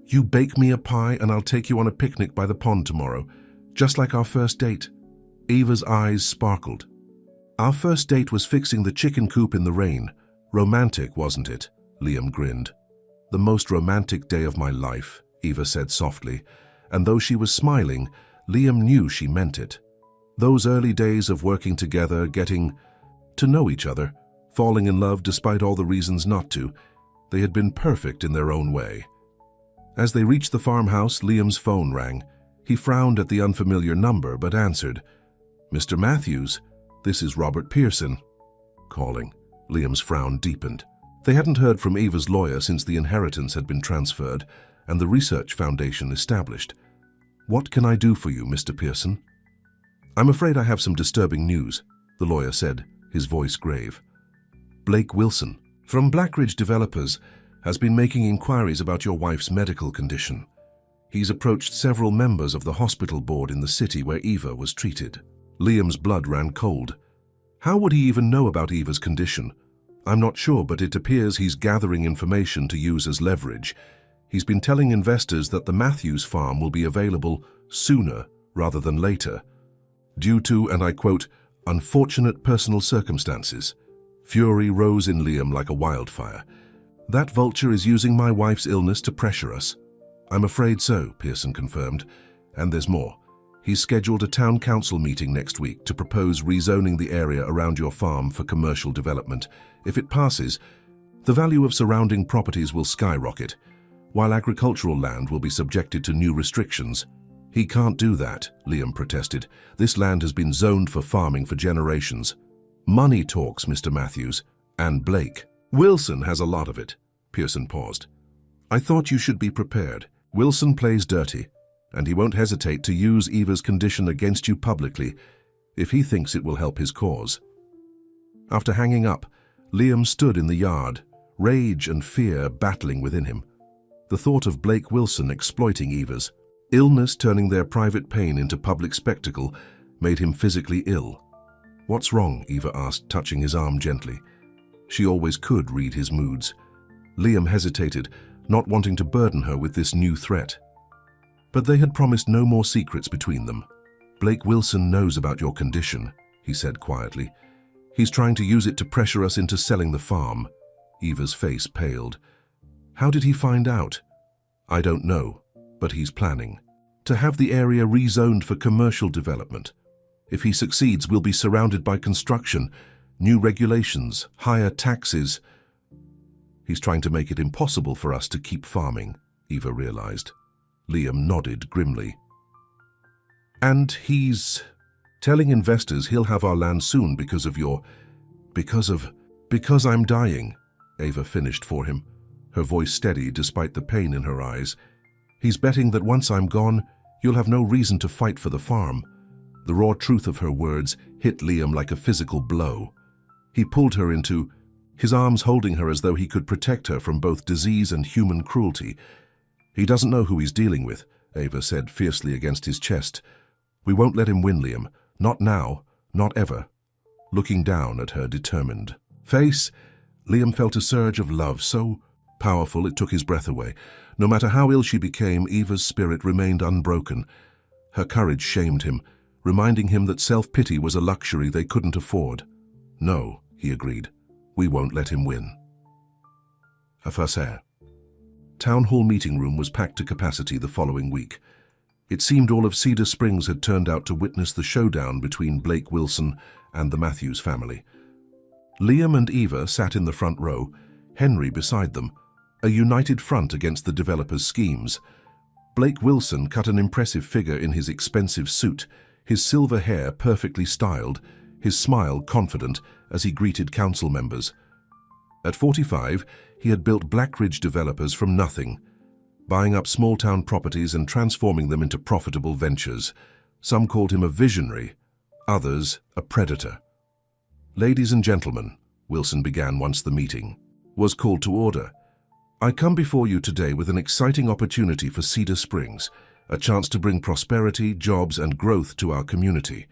"You bake me a pie and I'll take you on a picnic by the pond tomorrow, just like our first date." Eva's eyes sparkled. "Our first date was fixing the chicken coop in the rain. Romantic, wasn't it?" Liam grinned. "The most romantic day of my life," Eva said softly, and though she was smiling, Liam knew she meant it. Those early days of working together, getting to know each other, falling in love despite all the reasons not to, they had been perfect in their own way. As they reached the farmhouse, Liam's phone rang. He frowned at the unfamiliar number, but answered. "Mr. Matthews, this is Robert Pearson." Calling. Liam's frown deepened. They hadn't heard from Eva's lawyer since the inheritance had been transferred and the research foundation established. "What can I do for you, Mr. Pearson?" "I'm afraid I have some disturbing news," the lawyer said, his voice grave. "Blake Wilson, from Blackridge Developers, has been making inquiries about your wife's medical condition. He's approached several members of the hospital board in the city where Eva was treated." Liam's blood ran cold. How would he even know about Eva's condition? "I'm not sure, but it appears he's gathering information to use as leverage. He's been telling investors that the Matthews farm will be available sooner rather than later, due to, and I quote, unfortunate personal circumstances." Fury rose in Liam like a wildfire. "That vulture is using my wife's illness to pressure us." I'm afraid so, Pearson confirmed. And there's more. He's scheduled a town council meeting next week to propose rezoning the area around your farm for commercial development. If it passes, the value of surrounding properties will skyrocket, while agricultural land will be subjected to new restrictions. He can't do that, Liam protested. This land has been zoned for farming for generations. Money talks, Mr. Matthews. And Blake. Wilson has a lot of it. Pearson paused. I thought you should be prepared. Wilson plays dirty, and he won't hesitate to use Eva's condition against you publicly if he thinks it will help his cause. After hanging up, Liam stood in the yard, rage and fear battling within him. The thought of Blake Wilson exploiting Eva's illness, turning their private pain into public spectacle, made him physically ill. What's wrong? Eva asked, touching his arm gently. She always could read his moods. Liam hesitated, not wanting to burden her with this new threat. But they had promised no more secrets between them. Blake Wilson knows about your condition, he said quietly. He's trying to use it to pressure us into selling the farm. Eva's face paled. How did he find out? I don't know, but he's planning to have the area rezoned for commercial development. If he succeeds, we'll be surrounded by construction, new regulations, higher taxes. He's trying to make it impossible for us to keep farming, Eva realized. Liam nodded grimly. And he's telling investors he'll have our land soon because I'm dying, Eva finished for him, her voice steady despite the pain in her eyes. He's betting that once I'm gone, you'll have no reason to fight for the farm. The raw truth of her words hit Liam like a physical blow. He pulled her into, his arms holding her as though he could protect her from both disease and human cruelty. He doesn't know who he's dealing with, Eva said fiercely against his chest. We won't let him win, Liam. Not now, not ever. Looking down at her determined face, Liam felt a surge of love so powerful it took his breath away. No matter how ill she became, Eva's spirit remained unbroken. Her courage shamed him, reminding him that self-pity was a luxury they couldn't afford. No, he agreed. We won't let him win. A Facer. Town hall meeting room was packed to capacity the following week. It seemed all of Cedar Springs had turned out to witness the showdown between Blake Wilson and the Matthews family. Liam and Eva sat in the front row, Henry beside them, a united front against the developer's schemes. Blake Wilson cut an impressive figure in his expensive suit, his silver hair perfectly styled, his smile confident as he greeted council members. At 45, he had built Blackridge Developers from nothing, buying up small-town properties and transforming them into profitable ventures. Some called him a visionary, others a predator. Ladies and gentlemen, Wilson began once the meeting was called to order. I come before you today with an exciting opportunity for Cedar Springs, a chance to bring prosperity, jobs, and growth to our community.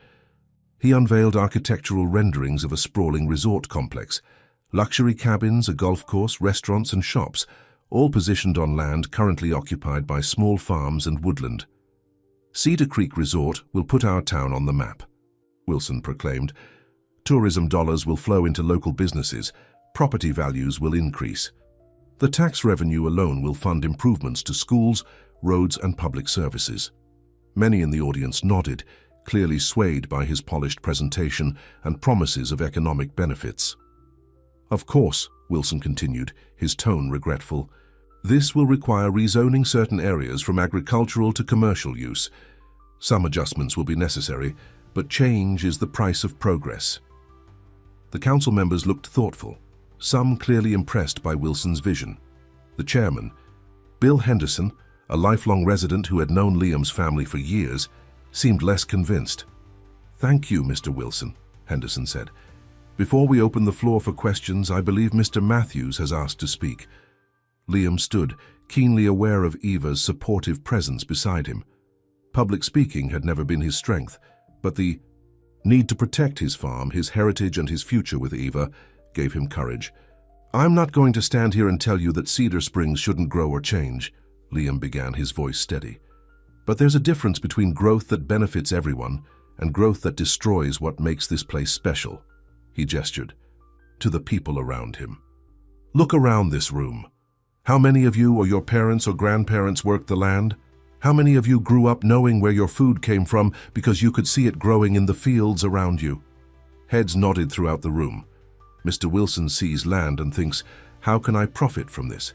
He unveiled architectural renderings of a sprawling resort complex, luxury cabins, a golf course, restaurants, and shops, all positioned on land currently occupied by small farms and woodland. Cedar Creek Resort will put our town on the map, Wilson proclaimed. Tourism dollars will flow into local businesses, property values will increase. The tax revenue alone will fund improvements to schools, roads, and public services. Many in the audience nodded, clearly swayed by his polished presentation and promises of economic benefits. Of course, Wilson continued, his tone regretful, this will require rezoning certain areas from agricultural to commercial use. Some adjustments will be necessary, but change is the price of progress. The council members looked thoughtful, some clearly impressed by Wilson's vision. The chairman, Bill Henderson, a lifelong resident who had known Liam's family for years, seemed less convinced. Thank you, Mr. Wilson, Henderson said. Before we open the floor for questions, I believe Mr. Matthews has asked to speak. Liam stood, keenly aware of Eva's supportive presence beside him. Public speaking had never been his strength, but the need to protect his farm, his heritage, and his future with Eva gave him courage. I'm not going to stand here and tell you that Cedar Springs shouldn't grow or change, Liam began, his voice steady. But there's a difference between growth that benefits everyone and growth that destroys what makes this place special. He gestured to the people around him. Look around this room. How many of you or your parents or grandparents worked the land? How many of you grew up knowing where your food came from because you could see it growing in the fields around you? Heads nodded throughout the room. Mr. Wilson sees land and thinks, how can I profit from this?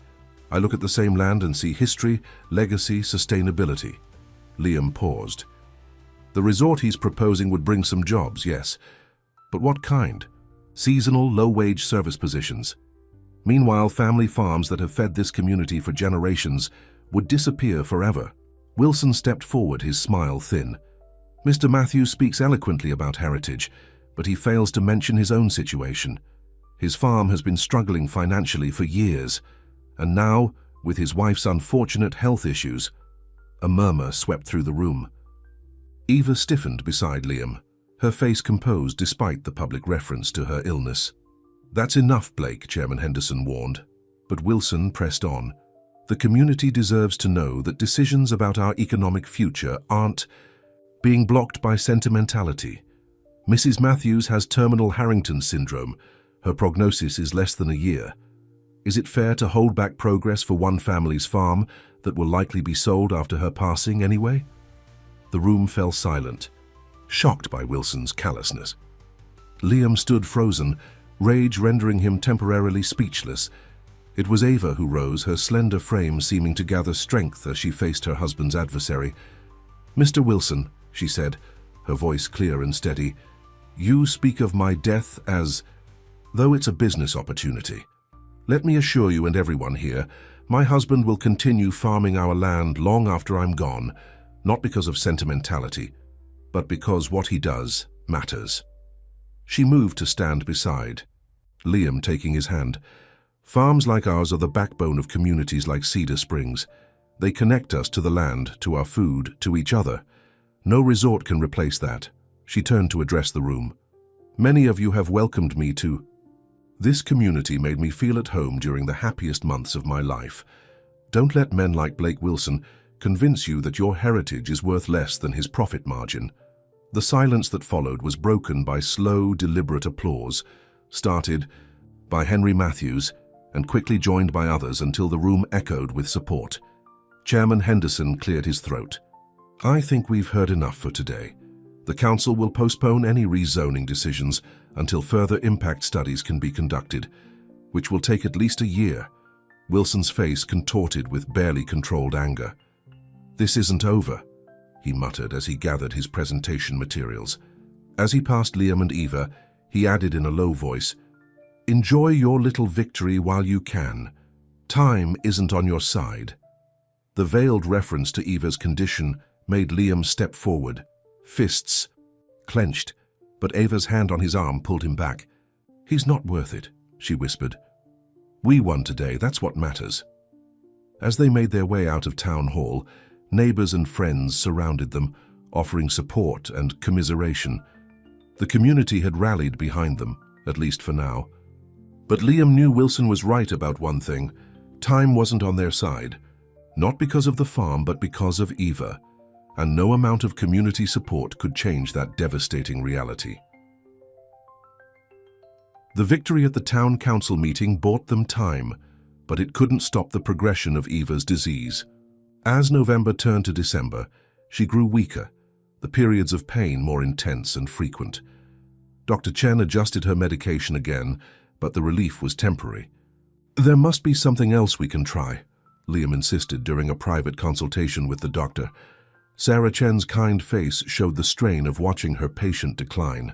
I look at the same land and see history, legacy, sustainability. Liam paused. The resort he's proposing would bring some jobs, yes. But what kind? Seasonal, low-wage service positions. Meanwhile, family farms that have fed this community for generations would disappear forever. Wilson stepped forward, his smile thin. Mr. Matthews speaks eloquently about heritage, but he fails to mention his own situation. His farm has been struggling financially for years, and now, with his wife's unfortunate health issues, a murmur swept through the room. Eva stiffened beside Liam, her face composed despite the public reference to her illness. That's enough, Blake, Chairman Henderson warned, but Wilson pressed on. The community deserves to know that decisions about our economic future aren't being blocked by sentimentality. Mrs. Matthews has terminal Harrington syndrome. Her prognosis is less than a year. Is it fair to hold back progress for one family's farm that will likely be sold after her passing anyway? The room fell silent, shocked by Wilson's callousness. Liam stood frozen, rage rendering him temporarily speechless. It was Eva who rose, her slender frame seeming to gather strength as she faced her husband's adversary. "Mr. Wilson," she said, her voice clear and steady, "you speak of my death as though it's a business opportunity. Let me assure you and everyone here, my husband will continue farming our land long after I'm gone, not because of sentimentality, but because what he does matters." She moved to stand beside, Liam taking his hand. "Farms like ours are the backbone of communities like Cedar Springs. They connect us to the land, to our food, to each other. No resort can replace that." She turned to address the room. "Many of you have welcomed me to. This community made me feel at home during the happiest months of my life. Don't let men like Blake Wilson convince you that your heritage is worth less than his profit margin." The silence that followed was broken by slow, deliberate applause, started by Henry Matthews and quickly joined by others until the room echoed with support. Chairman Henderson cleared his throat. "I think we've heard enough for today. The council will postpone any rezoning decisions until further impact studies can be conducted, which will take at least a year." Wilson's face contorted with barely controlled anger. "This isn't over," he muttered as he gathered his presentation materials. As he passed Liam and Eva, he added in a low voice, "Enjoy your little victory while you can. Time isn't on your side." The veiled reference to Eva's condition made Liam step forward, fists clenched, but Eva's hand on his arm pulled him back. "He's not worth it," she whispered. "We won today, that's what matters." As they made their way out of town hall, neighbors and friends surrounded them, offering support and commiseration. The community had rallied behind them, at least for now. But Liam knew Wilson was right about one thing. Time wasn't on their side. Not because of the farm, but because of Eva. And no amount of community support could change that devastating reality. The victory at the town council meeting bought them time, but it couldn't stop the progression of Eva's disease. As November turned to December, she grew weaker, the periods of pain more intense and frequent. Dr. Chen adjusted her medication again, but the relief was temporary. "There must be something else we can try," Liam insisted during a private consultation with the doctor. Sarah Chen's kind face showed the strain of watching her patient decline.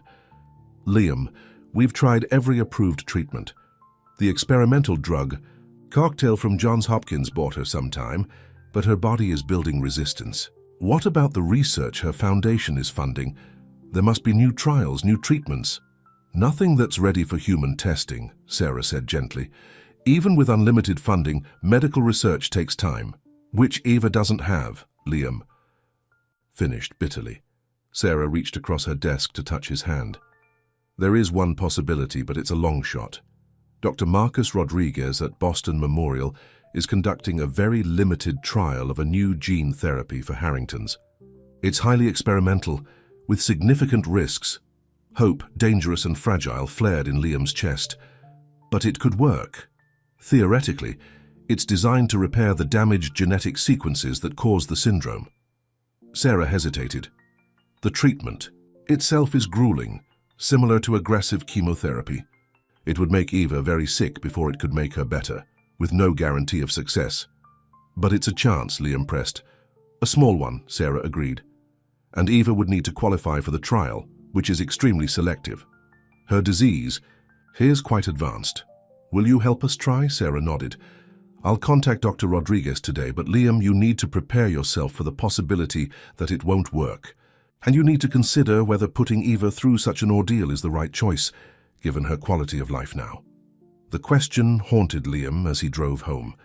"Liam, we've tried every approved treatment. The experimental drug, cocktail from Johns Hopkins, bought her some time, but her body is building resistance. What about the research her foundation is funding? There must be new trials, new treatments." "Nothing that's ready for human testing," Sarah said gently. "Even with unlimited funding, medical research takes time, which Eva doesn't have," Liam finished bitterly. Sarah reached across her desk to touch his hand. "There is one possibility, but it's a long shot. Dr. Marcus Rodriguez at Boston Memorial is conducting a very limited trial of a new gene therapy for Harrington's. It's highly experimental, with significant risks." Hope, dangerous and fragile, flared in Liam's chest. "But it could work. Theoretically, It's designed to repair the damaged genetic sequences that cause the syndrome. Sarah hesitated. The treatment itself is grueling, similar to aggressive chemotherapy. It would make Eva very sick before it could make her better, with no guarantee of success. But it's a chance, Liam pressed. A small one, Sarah agreed. And Eva would need to qualify for the trial, which is extremely selective. Her disease is quite advanced. Will you help us try? Sarah nodded. I'll contact Dr. Rodriguez today, but Liam, you need to prepare yourself for the possibility that it won't work. And you need to consider whether putting Eva through such an ordeal is the right choice, given her quality of life now. The question haunted Liam as he drove home.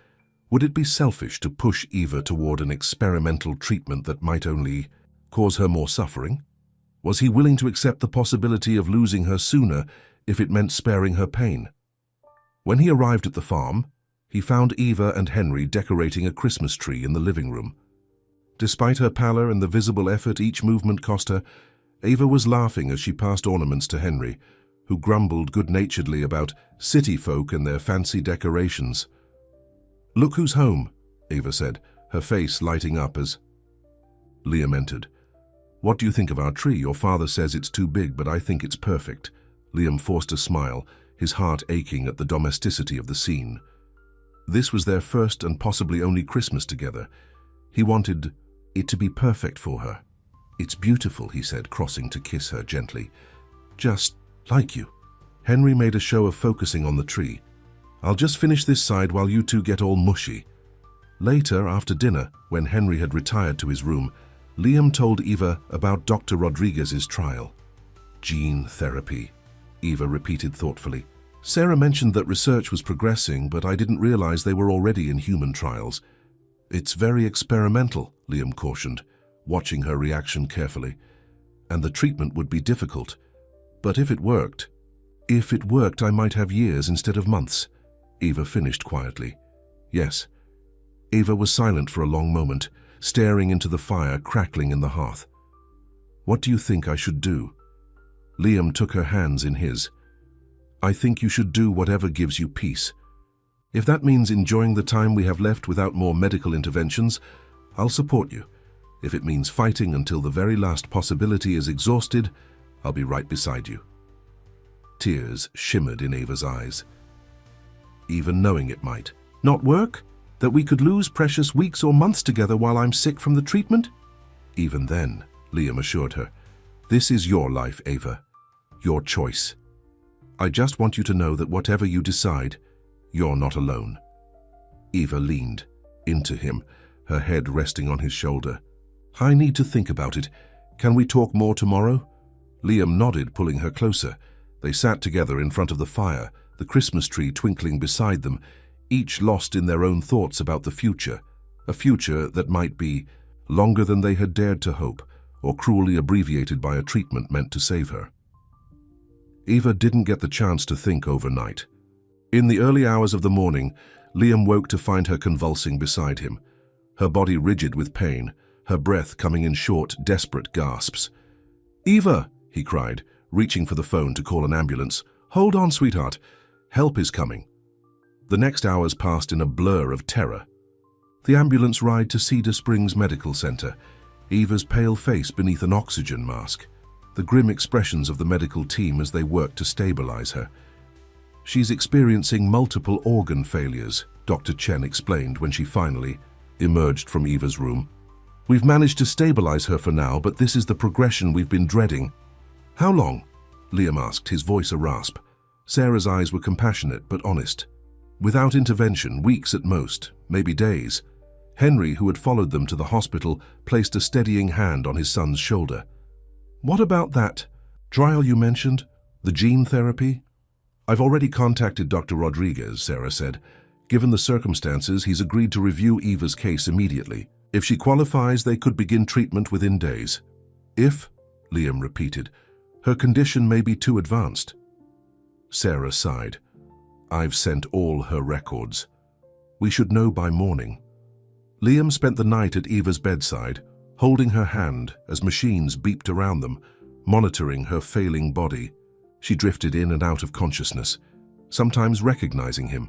Would it be selfish to push Eva toward an experimental treatment that might only cause her more suffering? Was he willing to accept the possibility of losing her sooner if it meant sparing her pain? When he arrived at the farm, he found Eva and Henry decorating a Christmas tree in the living room. Despite her pallor and the visible effort each movement cost her, Eva was laughing as she passed ornaments to Henry, who grumbled good-naturedly about city folk and their fancy decorations. "Look who's home," Eva said, her face lighting up as Liam entered. "What do you think of our tree? Your father says it's too big, but I think it's perfect." Liam forced a smile, his heart aching at the domesticity of the scene. This was their first and possibly only Christmas together. He wanted it to be perfect for her. "It's beautiful," he said, crossing to kiss her gently. "Just like you." Henry made a show of focusing on the tree. "I'll just finish this side while you two get all mushy." Later, after dinner, when Henry had retired to his room, Liam told Eva about Dr. Rodriguez's trial. "Gene therapy," Eva repeated thoughtfully. "Sarah mentioned that research was progressing, but I didn't realize they were already in human trials." "It's very experimental," Liam cautioned, watching her reaction carefully. "And the treatment would be difficult. But if it worked, I might have years instead of months," Eva finished quietly. "Yes." Eva was silent for a long moment, staring into the fire crackling in the hearth. "What do you think I should do?" Liam took her hands in his. "I think you should do whatever gives you peace. If that means enjoying the time we have left without more medical interventions, I'll support you. If it means fighting until the very last possibility is exhausted, I'll be right beside you." Tears shimmered in Eva's eyes. "Even knowing it might not work? That we could lose precious weeks or months together while I'm sick from the treatment?" "Even then," Liam assured her, "this is your life, Eva. Your choice. I just want you to know that whatever you decide, you're not alone." Eva leaned into him, her head resting on his shoulder. "I need to think about it. Can we talk more tomorrow?" Liam nodded, pulling her closer. They sat together in front of the fire, the Christmas tree twinkling beside them, each lost in their own thoughts about the future, a future that might be longer than they had dared to hope, or cruelly abbreviated by a treatment meant to save her. Eva didn't get the chance to think overnight. In the early hours of the morning, Liam woke to find her convulsing beside him, her body rigid with pain, her breath coming in short, desperate gasps. "Eva!" he cried, reaching for the phone to call an ambulance. "Hold on, sweetheart. Help is coming." The next hours passed in a blur of terror. The ambulance ride to Cedar Springs Medical Center, Eva's pale face beneath an oxygen mask, the grim expressions of the medical team as they worked to stabilize her. "She's experiencing multiple organ failures," Dr. Chen explained when she finally emerged from Eva's room. "We've managed to stabilize her for now, but this is the progression we've been dreading." "How long?" Liam asked, his voice a rasp. Sarah's eyes were compassionate but honest. "Without intervention, weeks at most, maybe days." Henry, who had followed them to the hospital, placed a steadying hand on his son's shoulder. "What about that trial you mentioned? The gene therapy?" "I've already contacted Dr. Rodriguez," Sarah said. "Given the circumstances, he's agreed to review Eva's case immediately. If she qualifies, they could begin treatment within days." "If," Liam repeated, "her condition may be too advanced." Sarah sighed. "I've sent all her records. We should know by morning." Liam spent the night at Eva's bedside, holding her hand as machines beeped around them, monitoring her failing body. She drifted in and out of consciousness, sometimes recognizing him,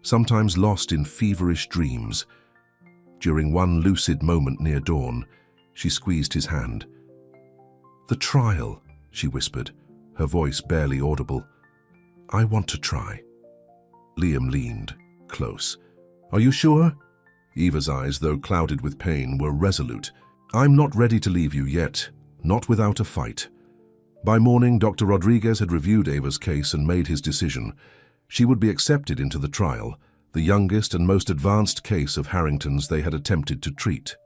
sometimes lost in feverish dreams. During one lucid moment near dawn, she squeezed his hand. "The trial," she whispered, her voice barely audible. "I want to try." Liam leaned close. "Are you sure?" Eva's eyes, though clouded with pain, were resolute. "I'm not ready to leave you yet, not without a fight." By morning, Dr. Rodriguez had reviewed Eva's case and made his decision. She would be accepted into the trial, the youngest and most advanced case of Harrington's they had attempted to treat.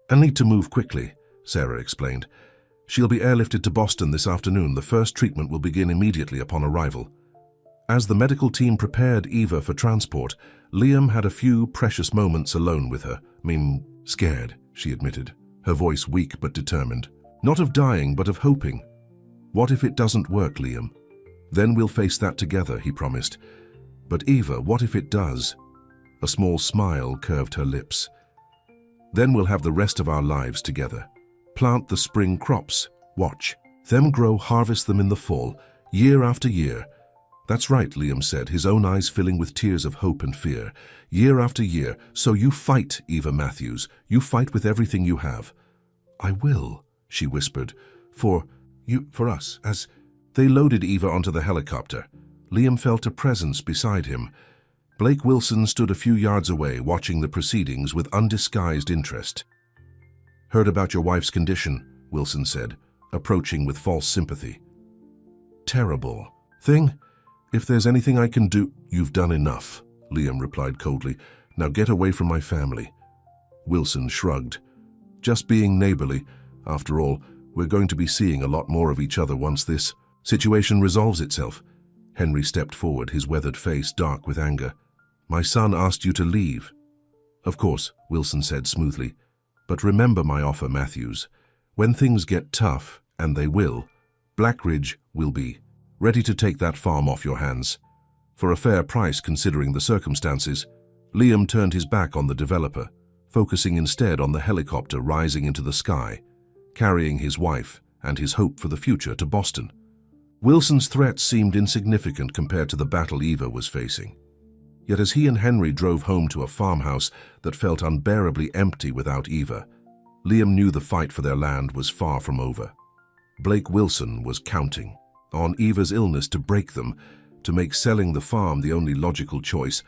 "I'll need to move quickly," Sarah explained. "She'll be airlifted to Boston this afternoon. The first treatment will begin immediately upon arrival." As the medical team prepared Eva for transport, Liam had a few precious moments alone with her. Scared, she admitted, her voice weak but determined. "Not of dying, but of hoping." "What if it doesn't work, Liam?" "Then we'll face that together," he promised. "But Eva, what if it does?" A small smile curved her lips. "Then we'll have the rest of our lives together. Plant the spring crops, watch them grow, harvest them in the fall, year after year." "That's right," Liam said, his own eyes filling with tears of hope and fear. "Year after year. So you fight, Eva Matthews. You fight with everything you have." "I will," she whispered. For us." As they loaded Eva onto the helicopter, Liam felt a presence beside him. Blake Wilson stood a few yards away, watching the proceedings with undisguised interest. "Heard about your wife's condition," Wilson said, approaching with false sympathy. "Terrible thing. If there's anything I can do—" "You've done enough," Liam replied coldly. "Now get away from my family." Wilson shrugged. "Just being neighborly. After all, we're going to be seeing a lot more of each other once this situation resolves itself." Henry stepped forward, his weathered face dark with anger. "My son asked you to leave." "Of course," Wilson said smoothly. "But remember my offer, Matthews. When things get tough, and they will, Blackridge will be ready to take that farm off your hands. For a fair price considering the circumstances." Liam turned his back on the developer, focusing instead on the helicopter rising into the sky, carrying his wife and his hope for the future to Boston. Wilson's threat seemed insignificant compared to the battle Eva was facing. Yet as he and Henry drove home to a farmhouse that felt unbearably empty without Eva, Liam knew the fight for their land was far from over. Blake Wilson was counting on Eva's illness to break them, to make selling the farm the only logical choice.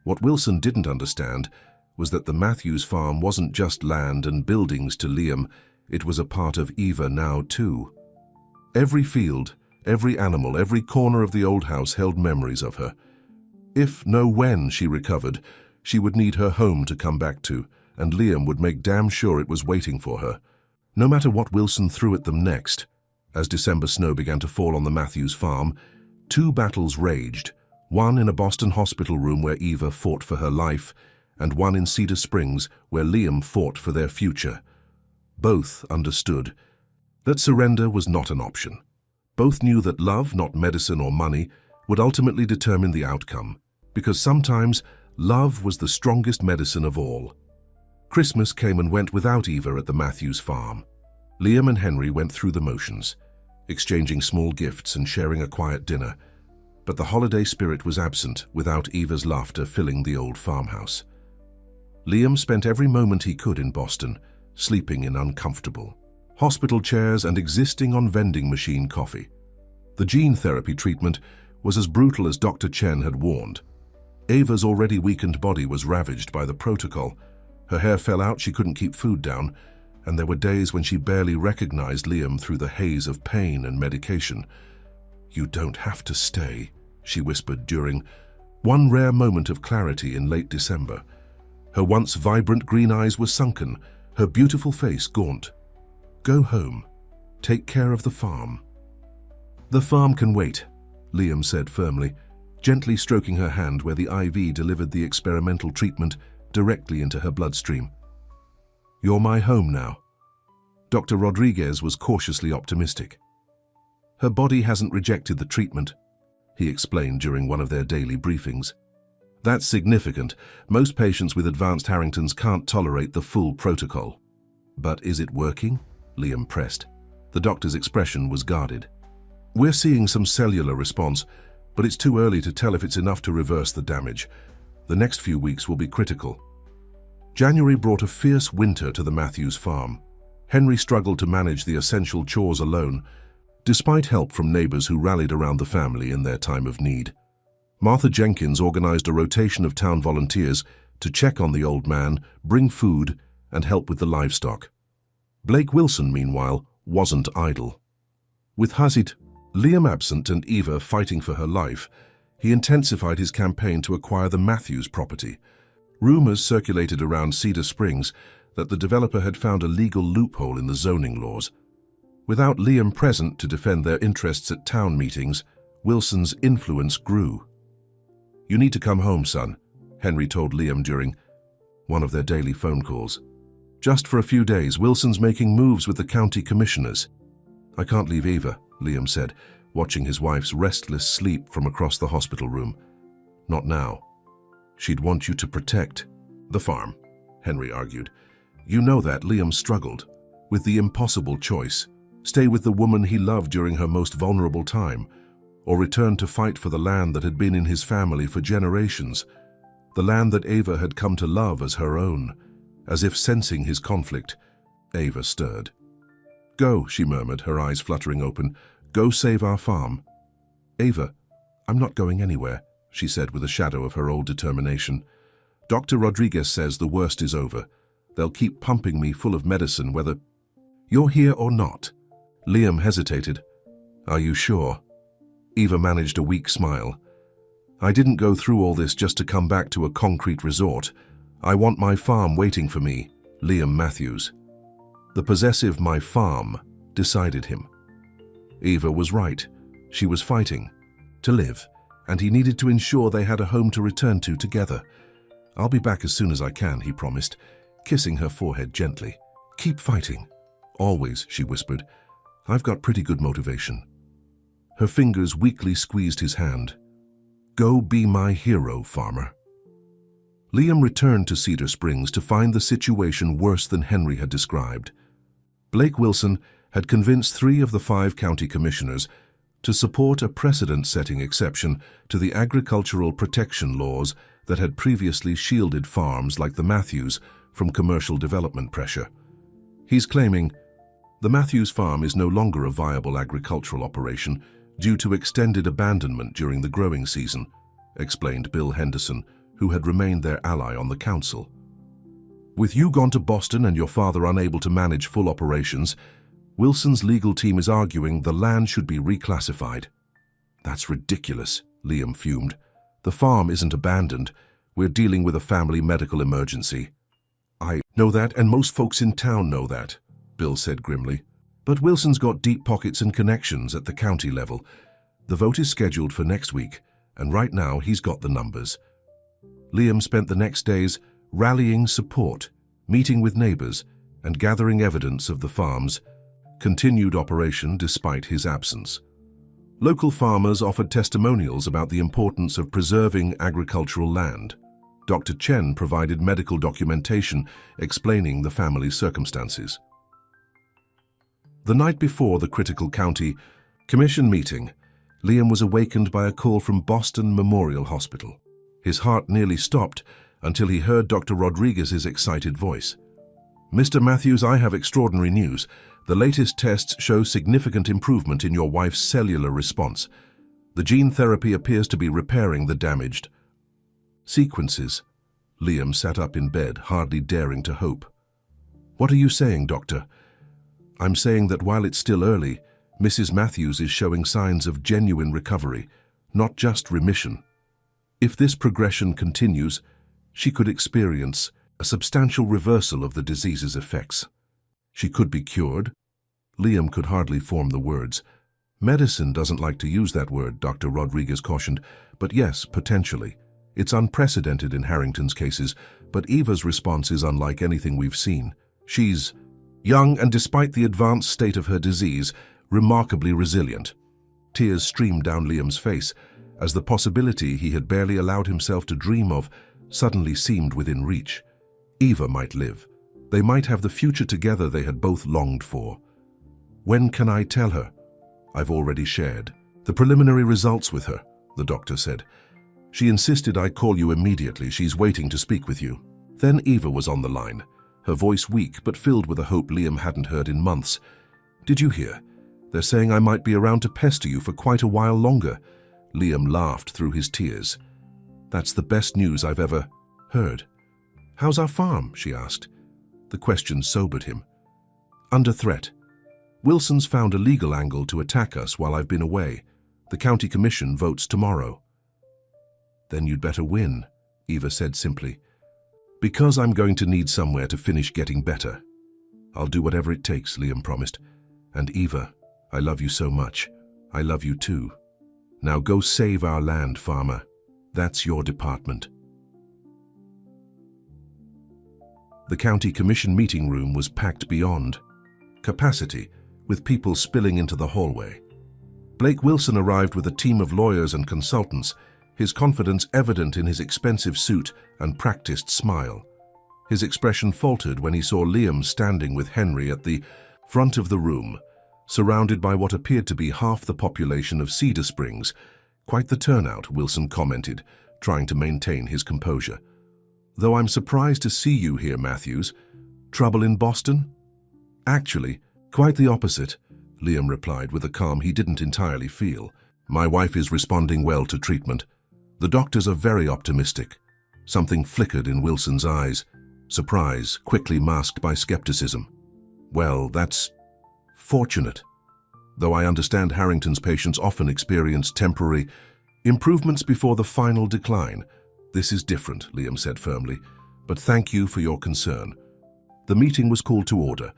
What Wilson didn't understand was that the Matthews farm wasn't just land and buildings to Liam, it was a part of Eva now too. Every field, every animal, every corner of the old house held memories of her. If, no when, she recovered, she would need her home to come back to, and Liam would make damn sure it was waiting for her. No matter what Wilson threw at them next, as December snow began to fall on the Matthews farm, two battles raged, one in a Boston hospital room where Eva fought for her life, and one in Cedar Springs where Liam fought for their future. Both understood that surrender was not an option. Both knew that love, not medicine or money, would ultimately determine the outcome, because sometimes love was the strongest medicine of all. Christmas came and went without Eva at the Matthews farm. Liam and Henry went through the motions, exchanging small gifts and sharing a quiet dinner, but the holiday spirit was absent without Eva's laughter filling the old farmhouse. Liam spent every moment he could in Boston, sleeping in uncomfortable hospital chairs and existing on vending machine coffee. The gene therapy treatment was as brutal as Dr. Chen had warned. Eva's already weakened body was ravaged by the protocol. Her hair fell out, she couldn't keep food down, and there were days when she barely recognized Liam through the haze of pain and medication. "You don't have to stay," she whispered during one rare moment of clarity in late December. Her once vibrant green eyes were sunken, her beautiful face gaunt. "Go home. Take care of the farm." "The farm can wait," Liam said firmly, gently stroking her hand where the IV delivered the experimental treatment directly into her bloodstream. "You're my home now." Dr. Rodriguez was cautiously optimistic. "Her body hasn't rejected the treatment," he explained during one of their daily briefings. "That's significant. Most patients with advanced Harrington's can't tolerate the full protocol." "But is it working?" Liam pressed. The doctor's expression was guarded. "We're seeing some cellular response, but it's too early to tell if it's enough to reverse the damage. The next few weeks will be critical. January brought a fierce winter to the Matthews farm. Henry struggled to manage the essential chores alone, despite help from neighbors who rallied around the family in their time of need. Martha Jenkins organized a rotation of town volunteers to check on the old man, bring food, and help with the livestock. Blake Wilson, meanwhile, wasn't idle. With Hazit, Liam absent and Eva fighting for her life, he intensified his campaign to acquire the Matthews property. Rumors circulated around Cedar Springs that the developer had found a legal loophole in the zoning laws. Without Liam present to defend their interests at town meetings, Wilson's influence grew. "You need to come home, son," Henry told Liam during one of their daily phone calls. "Just for a few days, Wilson's making moves with the county commissioners." "I can't leave Eva," Liam said, watching his wife's restless sleep from across the hospital room. "Not now. She'd want you to protect the farm," Henry argued. "You know that." Liam struggled with the impossible choice: stay with the woman he loved during her most vulnerable time, or return to fight for the land that had been in his family for generations, the land that Eva had come to love as her own. As if sensing his conflict, Eva stirred. "Go," she murmured, her eyes fluttering open. "Go save our farm." "Eva, I'm not going anywhere," she said with a shadow of her old determination. "Dr. Rodriguez says the worst is over. They'll keep pumping me full of medicine whether you're here or not." Liam hesitated. "Are you sure?" Eva managed a weak smile. "I didn't go through all this just to come back to a concrete resort. I want my farm waiting for me." Liam Matthews. The possessive "my farm" decided him. Eva was right. She was fighting to live, and he needed to ensure they had a home to return to together. "I'll be back as soon as I can," he promised, kissing her forehead gently. "Keep fighting. Always," she whispered. "I've got pretty good motivation." Her fingers weakly squeezed his hand. "Go be my hero, farmer." Liam returned to Cedar Springs to find the situation worse than Henry had described. Blake Wilson had convinced 3 of the 5 county commissioners to support a precedent-setting exception to the agricultural protection laws that had previously shielded farms like the Matthews from commercial development pressure. He's claiming the Matthews farm is no longer a viable agricultural operation due to extended abandonment during the growing season, explained Bill Henderson, who had remained their ally on the council. "With you gone to Boston and your father unable to manage full operations, Wilson's legal team is arguing the land should be reclassified." "That's ridiculous," Liam fumed. "The farm isn't abandoned. We're dealing with a family medical emergency." "I know that, and most folks in town know that," Bill said grimly. "But Wilson's got deep pockets and connections at the county level. The vote is scheduled for next week, and right now he's got the numbers." Liam spent the next days rallying support, meeting with neighbors, and gathering evidence of the farm's continued operation despite his absence. Local farmers offered testimonials about the importance of preserving agricultural land. Dr. Chen provided medical documentation explaining the family's circumstances. The night before the critical county commission meeting, Liam was awakened by a call from Boston Memorial Hospital. His heart nearly stopped until he heard Dr. Rodriguez's excited voice. "Mr. Matthews, I have extraordinary news. The latest tests show significant improvement in your wife's cellular response. The gene therapy appears to be repairing the damaged sequences." Liam sat up in bed, hardly daring to hope. "What are you saying, doctor?" "I'm saying that while it's still early, Mrs. Matthews is showing signs of genuine recovery, not just remission. If this progression continues, she could experience a substantial reversal of the disease's effects. She could be cured." Liam could hardly form the words. "Medicine doesn't like to use that word," Dr. Rodriguez cautioned, "but yes, potentially. It's unprecedented in Harrington's cases, but Eva's response is unlike anything we've seen. She's young and, despite the advanced state of her disease, remarkably resilient." Tears streamed down Liam's face as the possibility he had barely allowed himself to dream of suddenly seemed within reach. Eva might live. They might have the future together they had both longed for. "When can I tell her?" "I've already shared the preliminary results with her. the doctor said. "She insisted I call you immediately. She's waiting to speak with you." Then Eva was on the line, her voice weak but filled with a hope Liam hadn't heard in months. "Did you hear? They're saying I might be around to pester you for quite a while longer." Liam laughed through his tears. "That's the best news I've ever heard." "How's our farm?" she asked. The question sobered him. "Under threat. Wilson's found a legal angle to attack us while I've been away. The county commission votes tomorrow." "Then you'd better win," Eva said simply. "Because I'm going to need somewhere to finish getting better." "I'll do whatever it takes," Liam promised. "And Eva, I love you so much. I love you too. Now go save our land, farmer. That's your department." The county commission meeting room was packed beyond capacity, with people spilling into the hallway. Blake Wilson arrived with a team of lawyers and consultants, his confidence evident in his expensive suit and practiced smile. His expression faltered when he saw Liam standing with Henry at the front of the room, surrounded by what appeared to be half the population of Cedar Springs. "Quite the turnout," Wilson commented, trying to maintain his composure. "Though I'm surprised to see you here, Matthews. Trouble in Boston?" "Actually, quite the opposite," Liam replied with a calm he didn't entirely feel. "My wife is responding well to treatment. The doctors are very optimistic." Something flickered in Wilson's eyes, surprise quickly masked by skepticism. "Well, that's fortunate. Though I understand Harrington's patients often experience temporary improvements before the final decline. This is different," Liam said firmly, "but thank you for your concern." The meeting was called to order,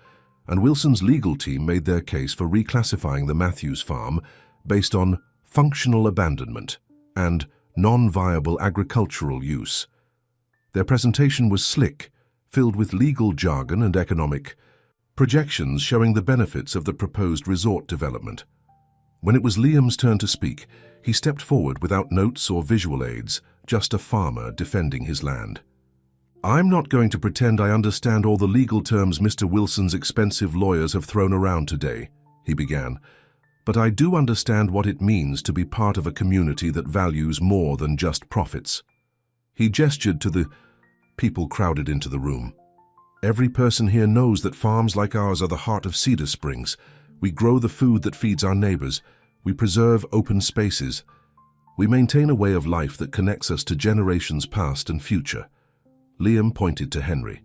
and Wilson's legal team made their case for reclassifying the Matthews farm based on functional abandonment and non-viable agricultural use. Their presentation was slick, filled with legal jargon and economic projections showing the benefits of the proposed resort development. When it was Liam's turn to speak, he stepped forward without notes or visual aids, just a farmer defending his land. "I'm not going to pretend I understand all the legal terms Mr. Wilson's expensive lawyers have thrown around today," he began, "but I do understand what it means to be part of a community that values more than just profits." He gestured to the people crowded into the room. "Every person here knows that farms like ours are the heart of Cedar Springs. We grow the food that feeds our neighbors. We preserve open spaces. We maintain a way of life that connects us to generations past and future." Liam pointed to Henry.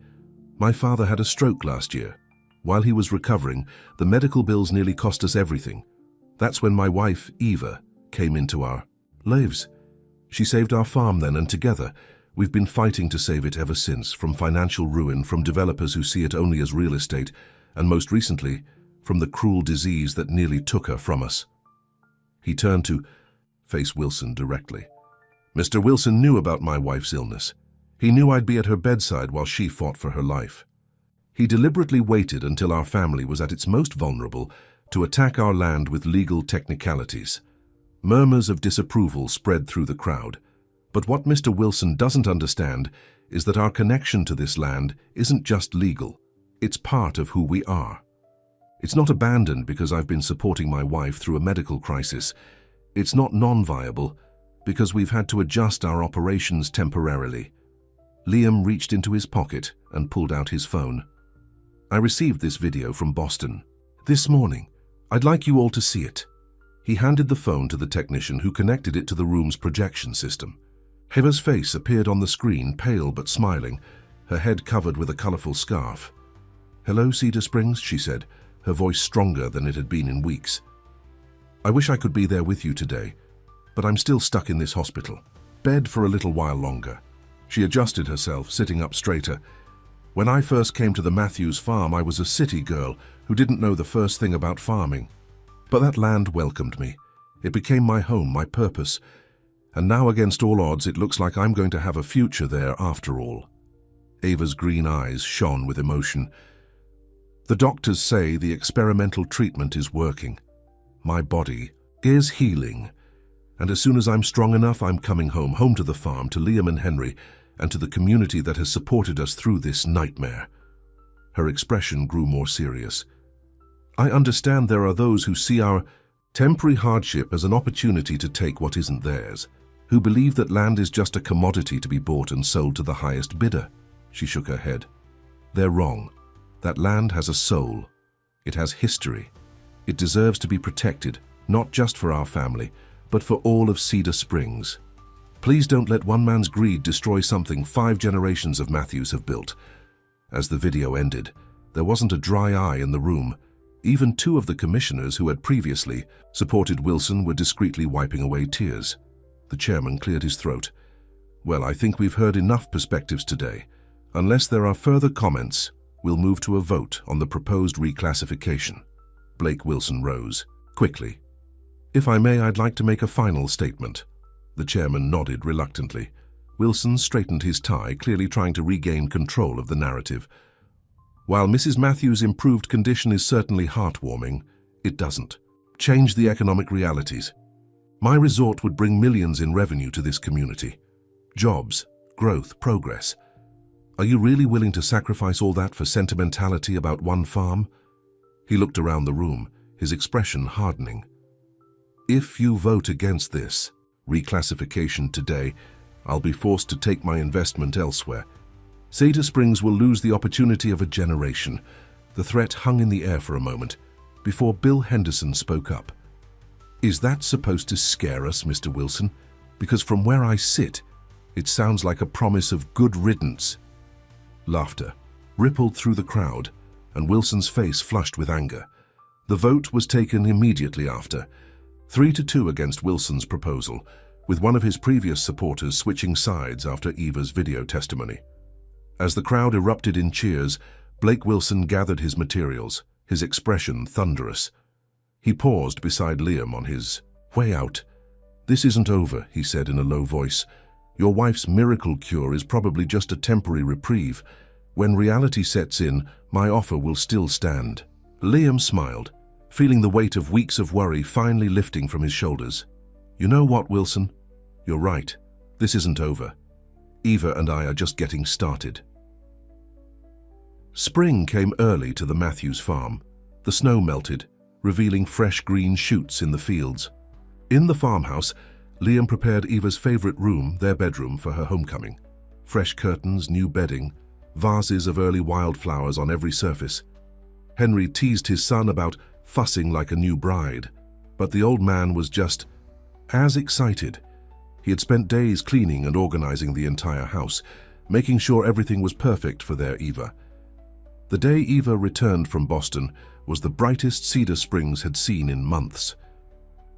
"My father had a stroke last year. While he was recovering, the medical bills nearly cost us everything. That's when my wife, Eva, came into our lives. She saved our farm then, and together, we've been fighting to save it ever since, from financial ruin, from developers who see it only as real estate, and most recently, from the cruel disease that nearly took her from us." He turned to face Wilson directly. "Mr. Wilson knew about my wife's illness. He knew I'd be at her bedside while she fought for her life. He deliberately waited until our family was at its most vulnerable to attack our land with legal technicalities." Murmurs of disapproval spread through the crowd. But what Mr. Wilson doesn't understand is that our connection to this land isn't just legal. It's part of who we are. It's not abandoned because I've been supporting my wife through a medical crisis. It's not non-viable because we've had to adjust our operations temporarily. Liam reached into his pocket and pulled out his phone. "I received this video from Boston this morning. I'd like you all to see it." He handed the phone to the technician who connected it to the room's projection system. Eva's face appeared on the screen, pale but smiling, her head covered with a colorful scarf. "Hello, Cedar Springs," she said, her voice stronger than it had been in weeks. "I wish I could be there with you today, but I'm still stuck in this hospital. Bed for a little while longer." She adjusted herself, sitting up straighter. "When I first came to the Matthews farm, I was a city girl who didn't know the first thing about farming. But that land welcomed me. It became my home, my purpose. And now, against all odds, it looks like I'm going to have a future there after all." Eva's green eyes shone with emotion. "The doctors say the experimental treatment is working. My body is healing. And as soon as I'm strong enough, I'm coming home to the farm, to Liam and Henry, and to the community that has supported us through this nightmare." Her expression grew more serious. "I understand there are those who see our Temporary hardship as an opportunity to take what isn't theirs, who believe that land is just a commodity to be bought and sold to the highest bidder. She shook her head. They're wrong. That land has a soul. It has history. It deserves to be protected, not just for our family, but for all of Cedar Springs. Please don't let one man's greed destroy something 5 generations of Matthews have built. As the video ended, there wasn't a dry eye in the room. Even 2 of the commissioners who had previously supported Wilson were discreetly wiping away tears. The chairman cleared his throat. Well, I think we've heard enough perspectives today. Unless there are further comments, we'll move to a vote on the proposed reclassification. Blake Wilson rose. Quickly. If I may, I'd like to make a final statement. The chairman nodded reluctantly. Wilson straightened his tie, clearly trying to regain control of the narrative. While Mrs. Matthews' improved condition is certainly heartwarming, it doesn't change the economic realities. My resort would bring millions in revenue to this community. Jobs, growth, progress. Are you really willing to sacrifice all that for sentimentality about one farm? He looked around the room, his expression hardening. If you vote against this reclassification today, I'll be forced to take my investment elsewhere. Cedar Springs will lose the opportunity of a generation. The threat hung in the air for a moment, before Bill Henderson spoke up. Is that supposed to scare us, Mr. Wilson? Because from where I sit, it sounds like a promise of good riddance. Laughter rippled through the crowd, and Wilson's face flushed with anger. The vote was taken immediately after, 3-2 against Wilson's proposal, with one of his previous supporters switching sides after Eva's video testimony. As the crowd erupted in cheers, Blake Wilson gathered his materials, his expression thunderous. He paused beside Liam on his way out. "This isn't over," he said in a low voice. "Your wife's miracle cure is probably just a temporary reprieve. When reality sets in, my offer will still stand." Liam smiled, feeling the weight of weeks of worry finally lifting from his shoulders. "You know what, Wilson? You're right. This isn't over. Eva and I are just getting started." Spring came early to the Matthews farm. The snow melted, revealing fresh green shoots in the fields. In the farmhouse, Liam prepared Eva's favorite room, their bedroom, for her homecoming. Fresh curtains, new bedding, vases of early wildflowers on every surface. Henry teased his son about fussing like a new bride, but the old man was just as excited. He had spent days cleaning and organizing the entire house, making sure everything was perfect for their Eva. The day Eva returned from Boston was the brightest Cedar Springs had seen in months.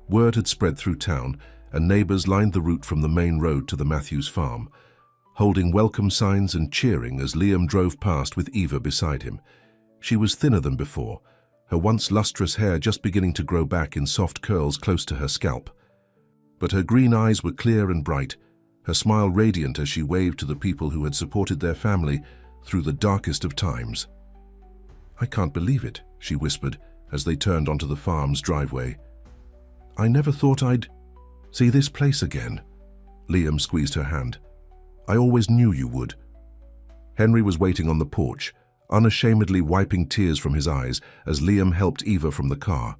Word had spread through town, and neighbors lined the route from the main road to the Matthews farm, holding welcome signs and cheering as Liam drove past with Eva beside him. She was thinner than before, her once lustrous hair just beginning to grow back in soft curls close to her scalp. But her green eyes were clear and bright, her smile radiant as she waved to the people who had supported their family through the darkest of times. "I can't believe it," she whispered as they turned onto the farm's driveway. "I never thought I'd see this place again." Liam squeezed her hand. "I always knew you would." Henry was waiting on the porch, unashamedly wiping tears from his eyes as Liam helped Eva from the car.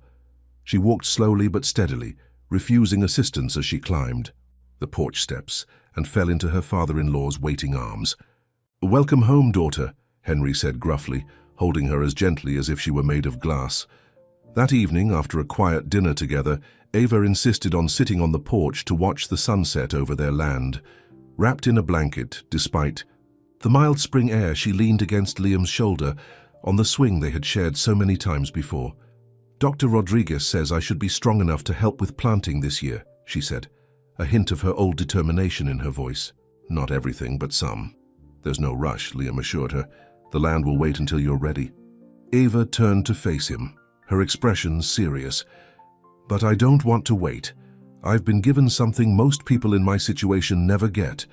She walked slowly but steadily, refusing assistance as she climbed the porch steps and fell into her father-in-law's waiting arms. "Welcome home, daughter," Henry said gruffly, holding her as gently as if she were made of glass. That evening, after a quiet dinner together, Eva insisted on sitting on the porch to watch the sunset over their land. Wrapped in a blanket, despite the mild spring air, she leaned against Liam's shoulder on the swing they had shared so many times before. "Dr. Rodriguez says I should be strong enough to help with planting this year," she said, a hint of her old determination in her voice. "Not everything, but some." "There's no rush," Liam assured her. "The land will wait until you're ready." Eva turned to face him, her expression serious. "But I don't want to wait. I've been given something most people in my situation never get,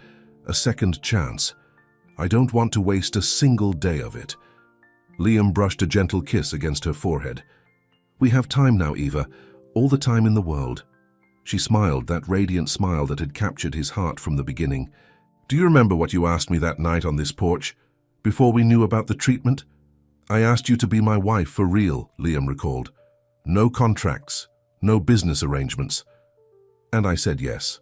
a second chance. I don't want to waste a single day of it." Liam brushed a gentle kiss against her forehead. "We have time now, Eva, all the time in the world." She smiled, that radiant smile that had captured his heart from the beginning. "Do you remember what you asked me that night on this porch, before we knew about the treatment? I asked you to be my wife for real," Liam recalled. "No contracts, No business arrangements. And I said yes.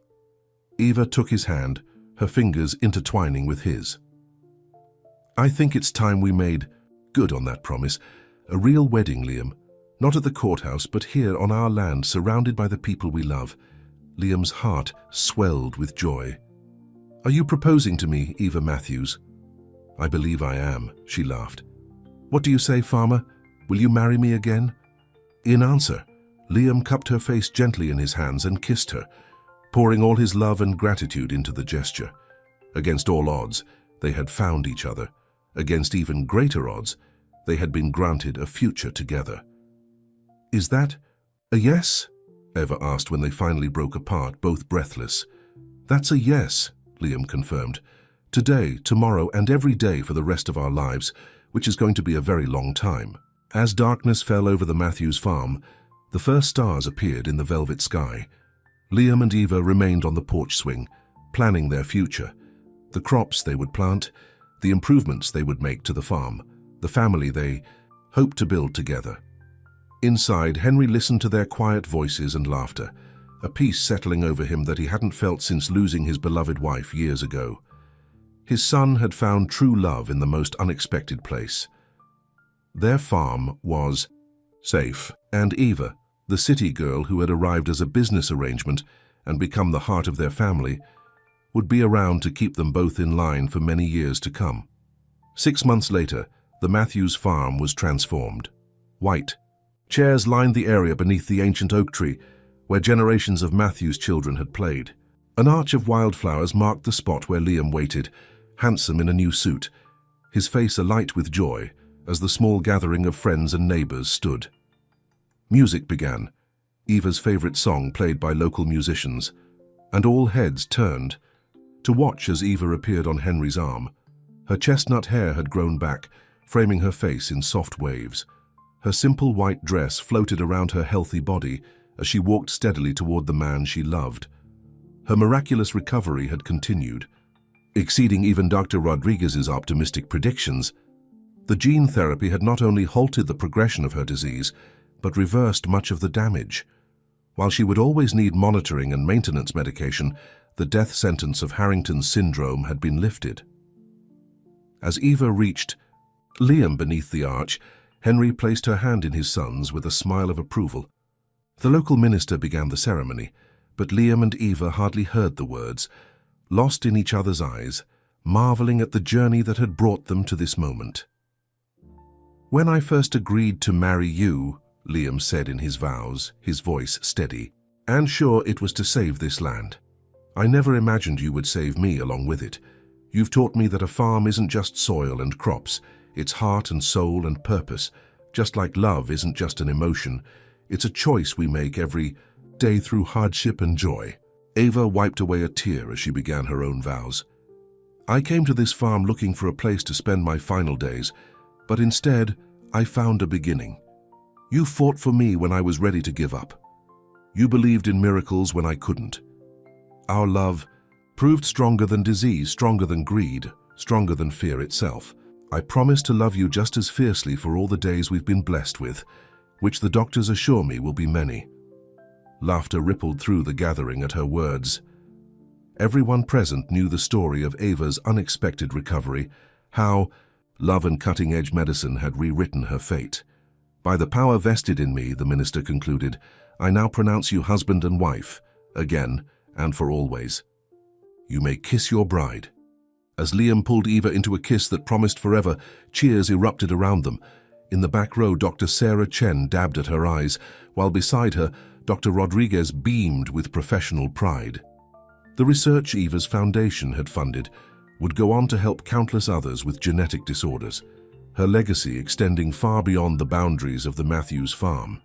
Eva took his hand, her fingers intertwining with his. I think it's time we made good on that promise. A real wedding, Liam. Not at the courthouse, but here on our land, surrounded by the people we love. Liam's heart swelled with joy. Are you proposing to me, Eva Matthews? I believe I am, she laughed. What do you say, farmer? Will you marry me again? In answer, Liam cupped her face gently in his hands and kissed her, pouring all his love and gratitude into the gesture. Against all odds, they had found each other. Against even greater odds, they had been granted a future together. Is that a yes? Eva asked when they finally broke apart, both breathless. That's a yes, Liam confirmed. Today, tomorrow, and every day for the rest of our lives, which is going to be a very long time. As darkness fell over the Matthews farm, the first stars appeared in the velvet sky. Liam and Eva remained on the porch swing, planning their future, the crops they would plant, the improvements they would make to the farm, the family they hoped to build together. Inside, Henry listened to their quiet voices and laughter, a peace settling over him that he hadn't felt since losing his beloved wife years ago. His son had found true love in the most unexpected place. Their farm was safe, and Eva, the city girl who had arrived as a business arrangement and become the heart of their family, would be around to keep them both in line for many years to come. 6 months later, the Matthews farm was transformed. White chairs lined the area beneath the ancient oak tree where generations of Matthews children had played. An arch of wildflowers marked the spot where Liam waited, handsome in a new suit, his face alight with joy as the small gathering of friends and neighbors stood. Music began, Eva's favorite song played by local musicians, and all heads turned to watch as Eva appeared on Henry's arm. Her chestnut hair had grown back, framing her face in soft waves. Her simple white dress floated around her healthy body as she walked steadily toward the man she loved. Her miraculous recovery had continued, exceeding even Dr. Rodriguez's optimistic predictions. The gene therapy had not only halted the progression of her disease, but reversed much of the damage. While she would always need monitoring and maintenance medication, the death sentence of Harrington's syndrome had been lifted. As Eva reached Liam beneath the arch, Henry placed her hand in his son's with a smile of approval. The local minister began the ceremony, but Liam and Eva hardly heard the words, lost in each other's eyes, marveling at the journey that had brought them to this moment. When I first agreed to marry you, Liam said in his vows, his voice steady, and sure it was to save this land. I never imagined you would save me along with it. You've taught me that a farm isn't just soil and crops, it's heart and soul and purpose. Just like love isn't just an emotion, it's a choice we make every day through hardship and joy. Eva wiped away a tear as she began her own vows. I came to this farm looking for a place to spend my final days, but instead I found a beginning. You fought for me when I was ready to give up. You believed in miracles when I couldn't. Our love proved stronger than disease, stronger than greed, stronger than fear itself. I promise to love you just as fiercely for all the days we've been blessed with, which the doctors assure me will be many. Laughter rippled through the gathering at her words. Everyone present knew the story of Eva's unexpected recovery, how love and cutting-edge medicine had rewritten her fate. By the power vested in me, the minister concluded, I now pronounce you husband and wife, again and for always. You may kiss your bride. As Liam pulled Eva into a kiss that promised forever, cheers erupted around them. In the back row, Dr. Sarah Chen dabbed at her eyes, while beside her, Dr. Rodriguez beamed with professional pride. The research Eva's foundation had funded would go on to help countless others with genetic disorders, her legacy extending far beyond the boundaries of the Matthews farm.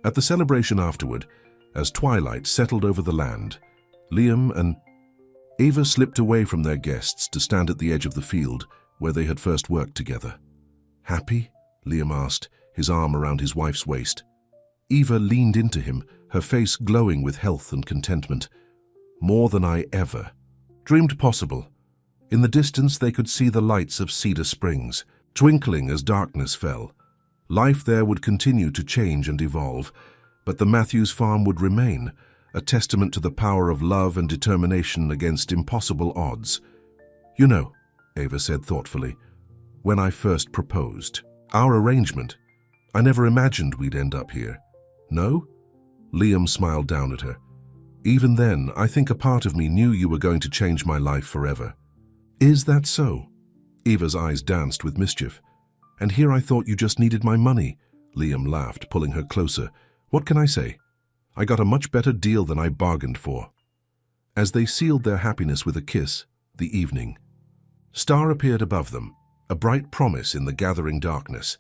At the celebration afterward, as twilight settled over the land, Liam and Eva slipped away from their guests to stand at the edge of the field where they had first worked together. Happy? Liam asked, his arm around his wife's waist. Eva leaned into him, her face glowing with health and contentment. More than I ever dreamed possible. In the distance they could see the lights of Cedar Springs, twinkling as darkness fell. Life there would continue to change and evolve, but the Matthews farm would remain, a testament to the power of love and determination against impossible odds. You know, Ava said thoughtfully, when I first proposed, our arrangement, I never imagined we'd end up here. No? Liam smiled down at her. Even then, I think a part of me knew you were going to change my life forever. Is that so? Eva's eyes danced with mischief. And here I thought you just needed my money. Liam laughed, pulling her closer. What can I say? I got a much better deal than I bargained for. As they sealed their happiness with a kiss, the evening star appeared above them, a bright promise in the gathering darkness.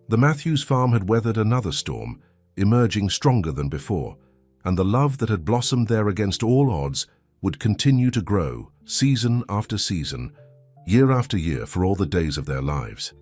The Matthews farm had weathered another storm, emerging stronger than before, and the love that had blossomed there against all odds would continue to grow, season after season, year after year, for all the days of their lives.